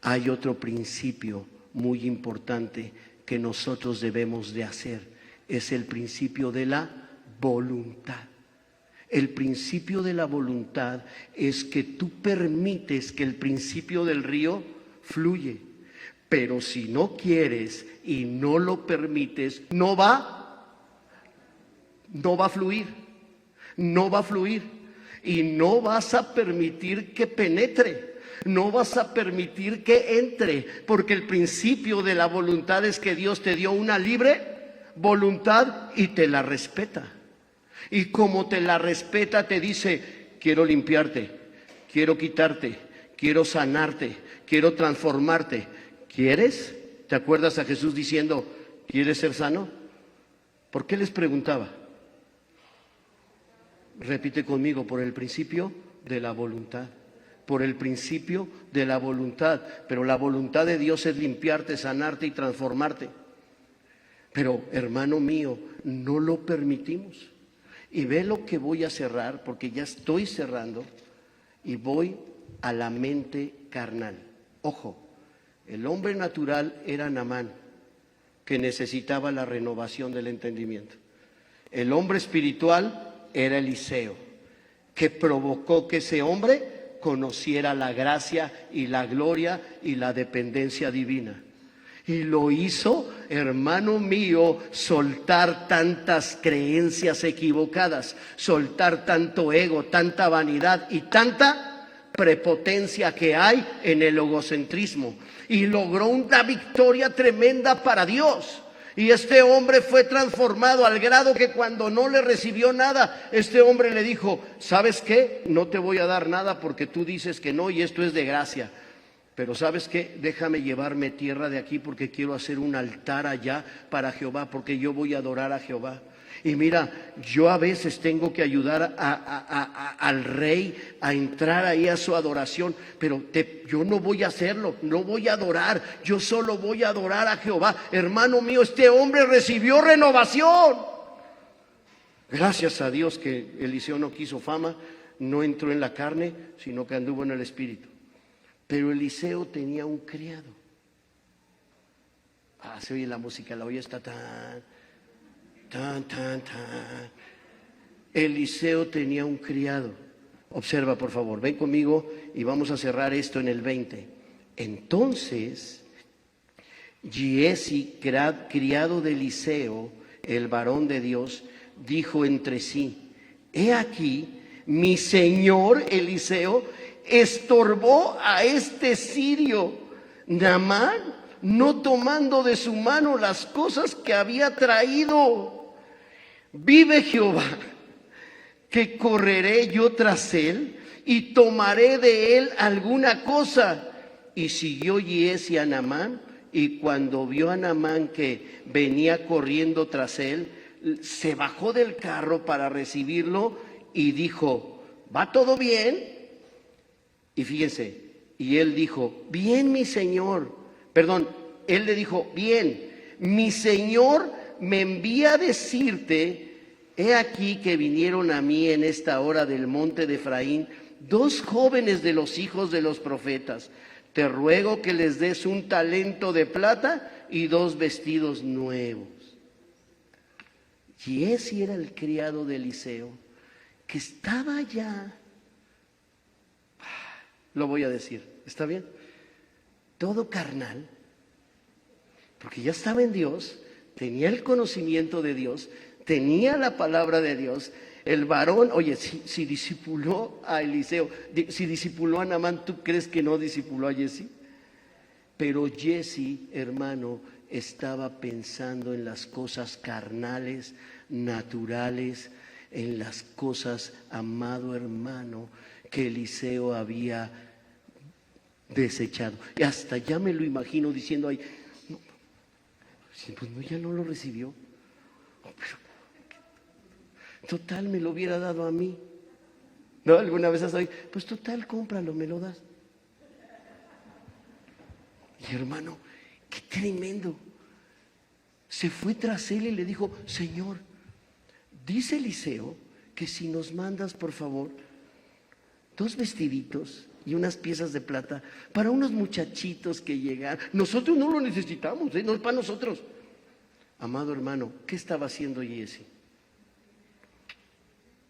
Hay otro principio muy importante que nosotros debemos de hacer. Es el principio de la voluntad. El principio de la voluntad es que tú permites que el principio del río fluye. Pero si no quieres y no lo permites, no va a fluir, no va a fluir. Y no vas a permitir que penetre, no vas a permitir que entre, porque el principio de la voluntad es que Dios te dio una libre voluntad y te la respeta. Y como te la respeta, te dice, quiero limpiarte, quiero quitarte, quiero sanarte, quiero transformarte. ¿Quieres? ¿Te acuerdas a Jesús diciendo, ¿quieres ser sano? ¿Por qué les preguntaba? Repite conmigo, por el principio de la voluntad. Por el principio de la voluntad. Pero la voluntad de Dios es limpiarte, sanarte y transformarte. Pero, hermano mío, no lo permitimos. Y ve lo que voy a cerrar, porque ya estoy cerrando, y voy a la mente carnal. Ojo. El hombre natural era Naamán, que necesitaba la renovación del entendimiento. El hombre espiritual era Eliseo, que provocó que ese hombre conociera la gracia y la gloria y la dependencia divina. Y lo hizo, hermano mío, soltar tantas creencias equivocadas, soltar tanto ego, tanta vanidad y tanta prepotencia que hay en el egocentrismo, y logró una victoria tremenda para Dios. Y este hombre fue transformado al grado que cuando no le recibió nada, este hombre le dijo, ¿sabes qué? No te voy a dar nada porque tú dices que no y esto es de gracia. Pero ¿sabes qué? Déjame llevarme tierra de aquí porque quiero hacer un altar allá para Jehová, porque yo voy a adorar a Jehová. Y mira, yo a veces tengo que ayudar al rey a entrar ahí a su adoración, pero yo no voy a hacerlo, no voy a adorar, yo solo voy a adorar a Jehová. Hermano mío, este hombre recibió renovación. Gracias a Dios que Eliseo no quiso fama, no entró en la carne, sino que anduvo en el espíritu. Pero Eliseo tenía un criado. Se oye la música, la oye está tan. Eliseo tenía un criado. Observa, por favor, ven conmigo y vamos a cerrar esto en el 20. Entonces, Giesi, criado de Eliseo, el varón de Dios, dijo entre sí, he aquí, mi señor Eliseo estorbó a este sirio Naamán, no tomando de su mano las cosas que había traído. Vive Jehová, que correré yo tras él y tomaré de él alguna cosa. Y siguió Giesi a Naamán, y cuando vio a Naamán que venía corriendo tras él, se bajó del carro para recibirlo y dijo, ¿va todo bien? Y fíjense, y él dijo, bien mi señor, él le dijo, bien, mi señor me envía a decirte, he aquí que vinieron a mí en esta hora del monte de Efraín 2 jóvenes de los hijos de los profetas. Te ruego que les des un talento de plata y 2 vestidos nuevos. Giesi era el criado de Eliseo. que estaba ya, lo voy a decir, ¿está bien? Todo carnal, porque ya estaba en Dios, tenía el conocimiento de Dios, tenía la palabra de Dios. El varón, oye, si discipuló a Eliseo, si discipuló a Naamán, ¿tú crees que no discipuló a Jesse? Pero Jesse, hermano, estaba pensando en las cosas carnales, naturales, en las cosas, amado hermano, que Eliseo había desechado. Y hasta ya me lo imagino diciendo ahí, no, pues no, ya no lo recibió. Total, me lo hubiera dado a mí. ¿No? ¿Alguna vez has oído? Pues total, cómpralo, me lo das. Y hermano, qué tremendo. Se fue tras él y le dijo, Señor, dice Eliseo que si nos mandas, por favor, 2 vestiditos y unas piezas de plata para unos muchachitos que llegan. Nosotros no lo necesitamos, no es para nosotros. Amado hermano, ¿qué estaba haciendo Jesse?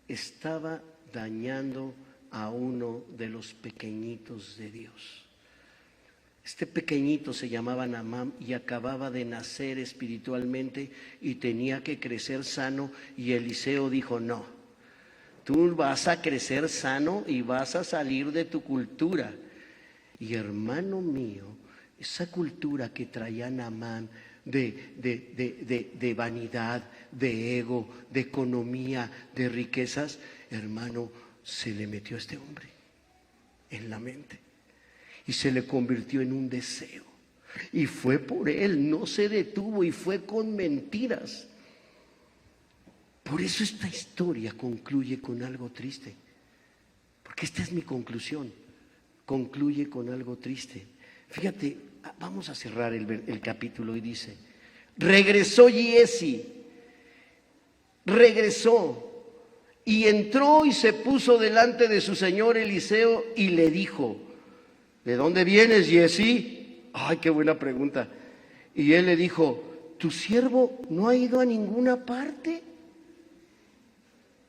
Estaba dañando a uno de los pequeñitos de Dios. Este pequeñito se llamaba Naamán y acababa de nacer espiritualmente y tenía que crecer sano, y Eliseo dijo, no, tú vas a crecer sano y vas a salir de tu cultura. Y hermano mío, esa cultura que traía Naamán de vanidad, de ego, de economía, de riquezas, hermano, se le metió a este hombre en la mente y se le convirtió en un deseo. Y fue por él, no se detuvo y fue con mentiras. Por eso esta historia concluye con algo triste, porque esta es mi conclusión, concluye con algo triste. Fíjate, vamos a cerrar el capítulo y dice, regresó Jesse, regresó y entró y se puso delante de su señor Eliseo y le dijo, ¿de dónde vienes, Jesse? Ay, qué buena pregunta. Y él le dijo, ¿tu siervo no ha ido a ninguna parte?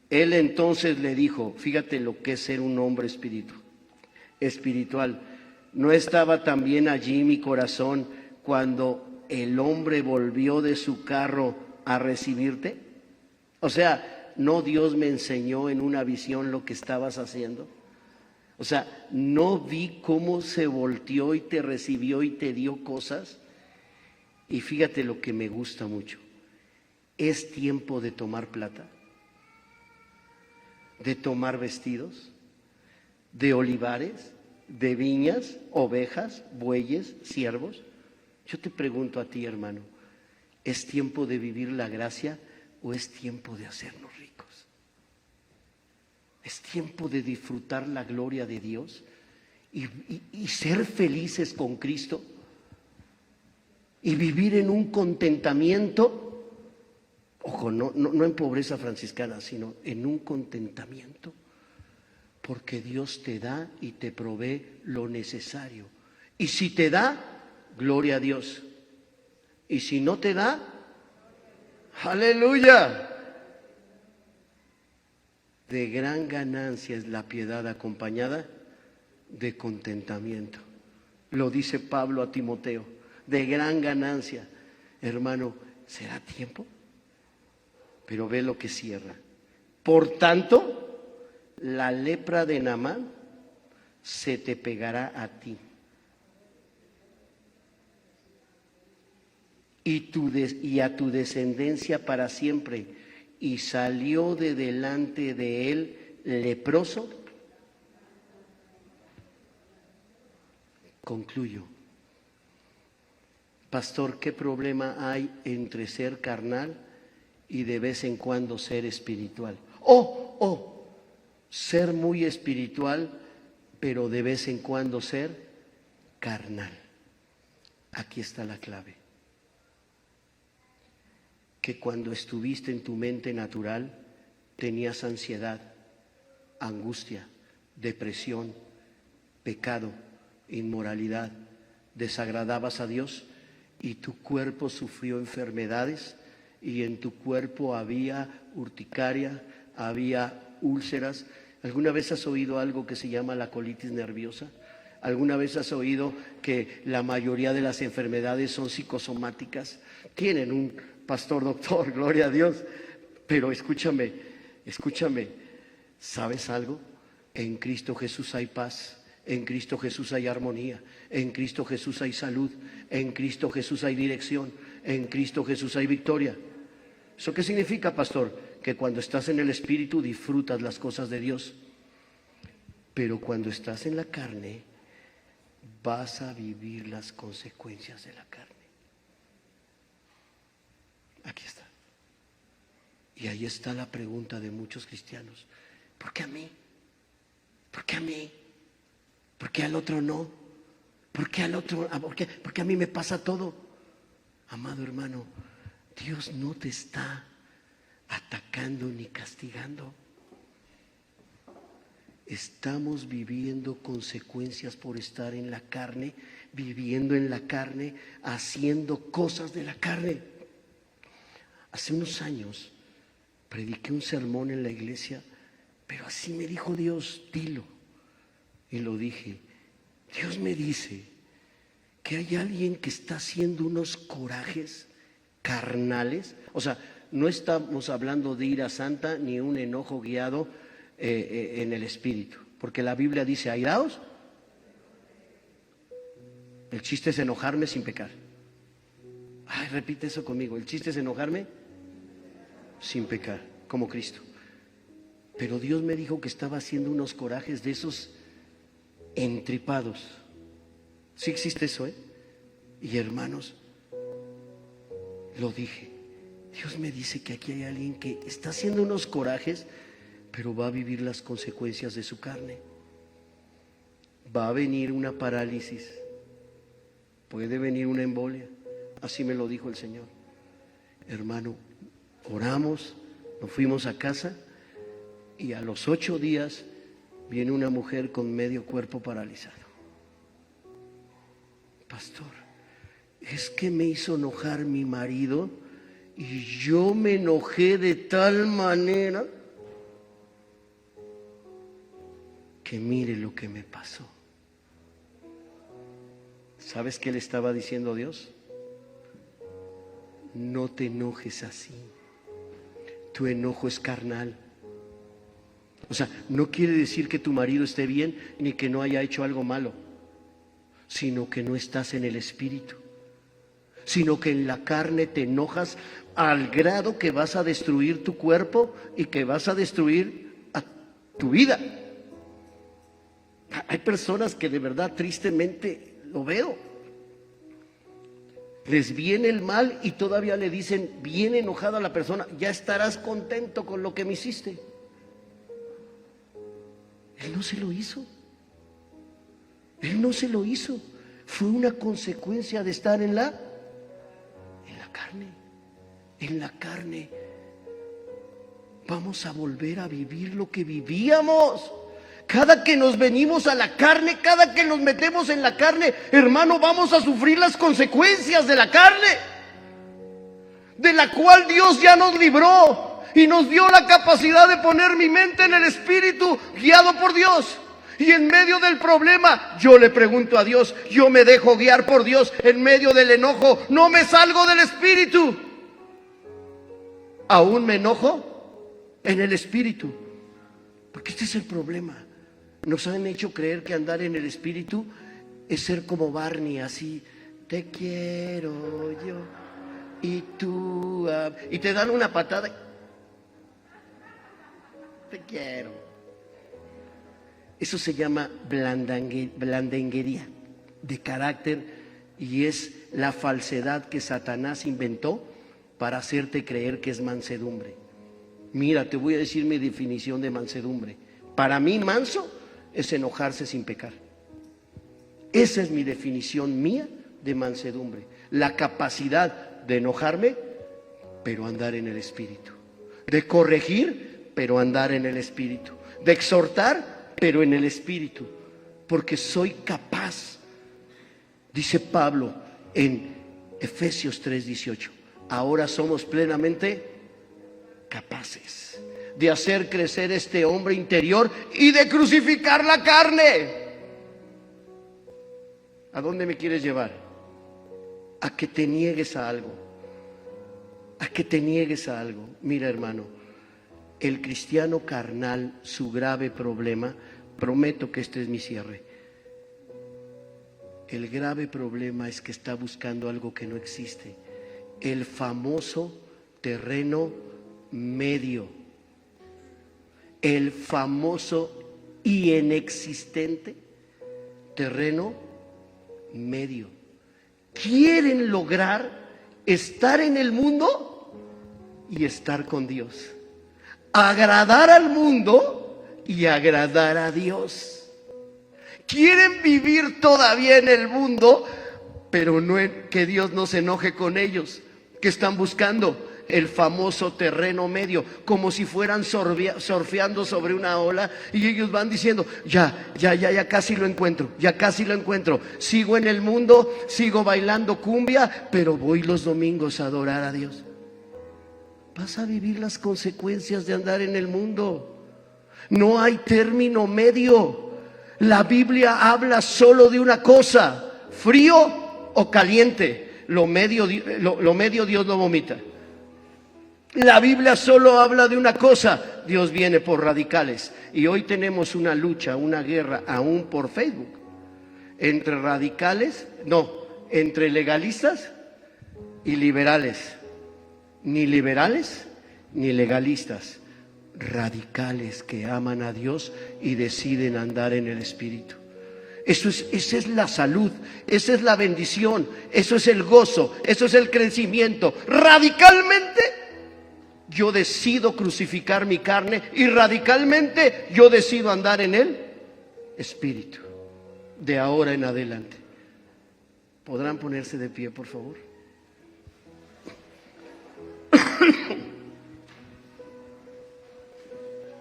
Él entonces le dijo, fíjate lo que es ser un hombre espiritual. ¿No estaba también allí mi corazón cuando el hombre volvió de su carro a recibirte? O sea, ¿no Dios me enseñó en una visión lo que estabas haciendo? O sea, ¿no vi cómo se volteó y te recibió y te dio cosas? Y fíjate lo que me gusta mucho. Es tiempo de tomar plata, de tomar vestidos, de olivares, de viñas, ovejas, bueyes, siervos. Yo te pregunto a ti, hermano, ¿es tiempo de vivir la gracia o es tiempo de hacernos ricos? ¿Es tiempo de disfrutar la gloria de Dios y ser felices con Cristo? Y vivir en un contentamiento, ojo, no en pobreza franciscana, sino en un contentamiento, porque Dios te da y te provee lo necesario. Y si te da, gloria a Dios. Y si no te da, aleluya. De gran ganancia es la piedad acompañada de contentamiento. Lo dice Pablo a Timoteo, de gran ganancia. Hermano, ¿será tiempo? Pero ve lo que cierra. Por tanto, la lepra de Naamán se te pegará a ti. Y a tu descendencia para siempre. Y salió de delante de él leproso. Concluyo. Pastor, ¿qué problema hay entre ser carnal y de vez en cuando ser espiritual? Ser muy espiritual, pero de vez en cuando ser carnal. Aquí está la clave. Que cuando estuviste en tu mente natural, tenías ansiedad, angustia, depresión, pecado, inmoralidad, desagradabas a Dios y tu cuerpo sufrió enfermedades y en tu cuerpo había urticaria, había úlceras. ¿Alguna vez has oído algo que se llama la colitis nerviosa? ¿Alguna vez has oído que la mayoría de las enfermedades son psicosomáticas? Tienen un pastor doctor, gloria a Dios. Pero escúchame, ¿sabes algo? En Cristo Jesús hay paz, en Cristo Jesús hay armonía, en Cristo Jesús hay salud, en Cristo Jesús hay dirección, en Cristo Jesús hay victoria. ¿Eso qué significa, pastor? Que cuando estás en el Espíritu disfrutas las cosas de Dios. Pero cuando estás en la carne, vas a vivir las consecuencias de la carne. Aquí está. Y ahí está la pregunta de muchos cristianos. ¿Por qué a mí? ¿Por qué a mí? ¿Por qué al otro no? ¿Por qué al otro? ¿Por qué a mí me pasa todo? Amado hermano, Dios no te está atacando ni castigando. Estamos viviendo consecuencias por estar en la carne, viviendo en la carne, haciendo cosas de la carne. Hace unos años prediqué un sermón en la iglesia, pero así me dijo Dios, dilo. Y lo dije. Dios me dice que hay alguien que está haciendo unos corajes carnales. O sea, no estamos hablando de ira santa ni un enojo guiado en el espíritu, porque la Biblia dice, airaos. El chiste es enojarme sin pecar. Ay, repite eso conmigo. El chiste es enojarme sin pecar, como Cristo. Pero Dios me dijo que estaba haciendo unos corajes de esos entripados. Sí existe eso, ¿eh? Y hermanos, lo dije. Dios me dice que aquí hay alguien que está haciendo unos corajes, pero va a vivir las consecuencias de su carne. Va a venir una parálisis, puede venir una embolia. Así me lo dijo el Señor. Hermano, oramos, nos fuimos a casa y a los 8 días viene una mujer con medio cuerpo paralizado. Pastor, es que me hizo enojar mi marido y yo me enojé de tal manera que mire lo que me pasó. ¿Sabes qué le estaba diciendo Dios? No te enojes así. Tu enojo es carnal. O sea, no quiere decir que tu marido esté bien ni que no haya hecho algo malo, sino que no estás en el espíritu, sino que en la carne te enojas al grado que vas a destruir tu cuerpo y que vas a destruir a tu vida. Hay personas que de verdad tristemente lo veo. Les viene el mal y todavía le dicen bien enojado a la persona, ya estarás contento con lo que me hiciste. Él no se lo hizo. Él no se lo hizo. Fue una consecuencia de estar en la carne. En la carne. Vamos a volver a vivir lo que vivíamos. Cada que nos venimos a la carne, cada que nos metemos en la carne, hermano, vamos a sufrir las consecuencias de la carne, de la cual Dios ya nos libró y nos dio la capacidad de poner mi mente en el espíritu, guiado por Dios. Y en medio del problema, yo le pregunto a Dios, yo me dejo guiar por Dios. En medio del enojo, no me salgo del espíritu. Aún me enojo en el espíritu. Porque este es el problema. Nos han hecho creer que andar en el espíritu es ser como Barney, así, te quiero yo y tú, y te dan una patada, te quiero. Eso se llama blandenguería de carácter y es la falsedad que Satanás inventó para hacerte creer que es mansedumbre. Mira, te voy a decir mi definición de mansedumbre. Para mí, manso es enojarse sin pecar. Esa es mi definición mía de mansedumbre. La capacidad de enojarme, pero andar en el espíritu. De corregir, pero andar en el espíritu. De exhortar, pero en el espíritu. Porque soy capaz. Dice Pablo en Efesios 3:18. Ahora somos plenamente capaces de hacer crecer este hombre interior y de crucificar la carne. ¿A dónde me quieres llevar? A que te niegues a algo. A que te niegues a algo. Mira, hermano, el cristiano carnal, su grave problema, prometo que este es mi cierre. El grave problema es que está buscando algo que no existe. El famoso terreno medio. El famoso y inexistente terreno medio. Quieren lograr estar en el mundo y estar con Dios. Agradar al mundo y agradar a Dios. Quieren vivir todavía en el mundo, pero no que Dios no se enoje con ellos. Que están buscando el famoso terreno medio, como si fueran surfeando sobre una ola, y ellos van diciendo, ya casi lo encuentro, ya casi lo encuentro. Sigo en el mundo, sigo bailando cumbia, pero voy los domingos a adorar a Dios. Vas a vivir las consecuencias de andar en el mundo. No hay término medio. La Biblia habla solo de una cosa: frío o caliente. Lo medio Dios lo vomita. La Biblia solo habla de una cosa: Dios viene por radicales. Y hoy tenemos una lucha, una guerra, aún por Facebook, entre radicales, entre legalistas y liberales. Ni liberales ni legalistas, radicales que aman a Dios y deciden andar en el Espíritu. Esa es la salud, esa es la bendición, eso es el gozo, eso es el crecimiento. Radicalmente yo decido crucificar mi carne y radicalmente yo decido andar en el Espíritu de ahora en adelante. ¿Podrán ponerse de pie, por favor?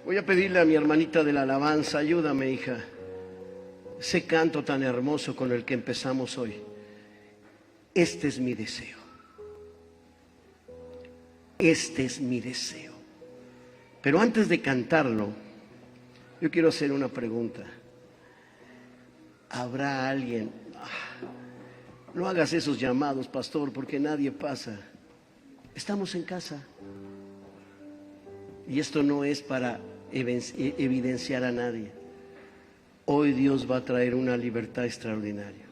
Voy a pedirle a mi hermanita de la alabanza: ayúdame, hija. Ese canto tan hermoso con el que empezamos hoy. Este es mi deseo. Este es mi deseo. Pero antes de cantarlo, yo quiero hacer una pregunta. ¿Habrá alguien? No hagas esos llamados, pastor, porque nadie pasa. Estamos en casa. Y esto no es para evidenciar a nadie. Hoy Dios va a traer una libertad extraordinaria.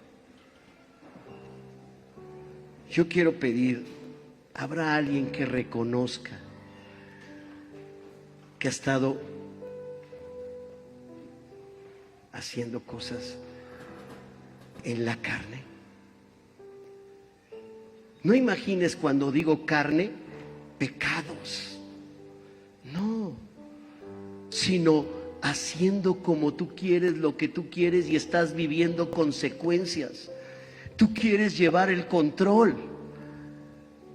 Yo quiero pedir, ¿habrá alguien que reconozca que ha estado haciendo cosas en la carne? No imagines cuando digo carne, pecados. No, sino haciendo como tú quieres, lo que tú quieres, y estás viviendo consecuencias. Tú quieres llevar el control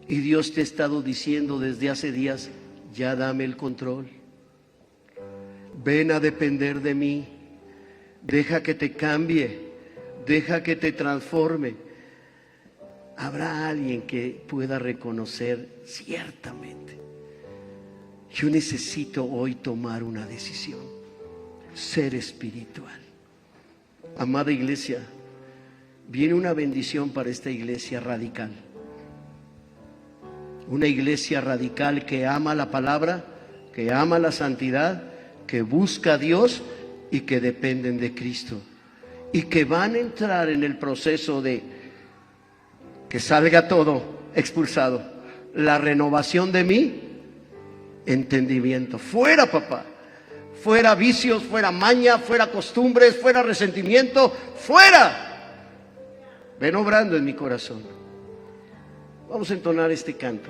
y Dios te ha estado diciendo desde hace días: ya dame el control, ven a depender de mí, deja que te cambie, deja que te transforme. Habrá alguien que pueda reconocer ciertamente: yo necesito hoy tomar una decisión, ser espiritual. Amada iglesia, viene una bendición para esta iglesia radical. Una iglesia radical que ama la palabra, que ama la santidad, que busca a Dios y que dependen de Cristo. Y que van a entrar en el proceso de que salga todo expulsado. La renovación de mi entendimiento. Fuera, papá. Fuera vicios, fuera maña, fuera costumbres, fuera resentimiento, fuera. Ven obrando en mi corazón. Vamos a entonar este canto.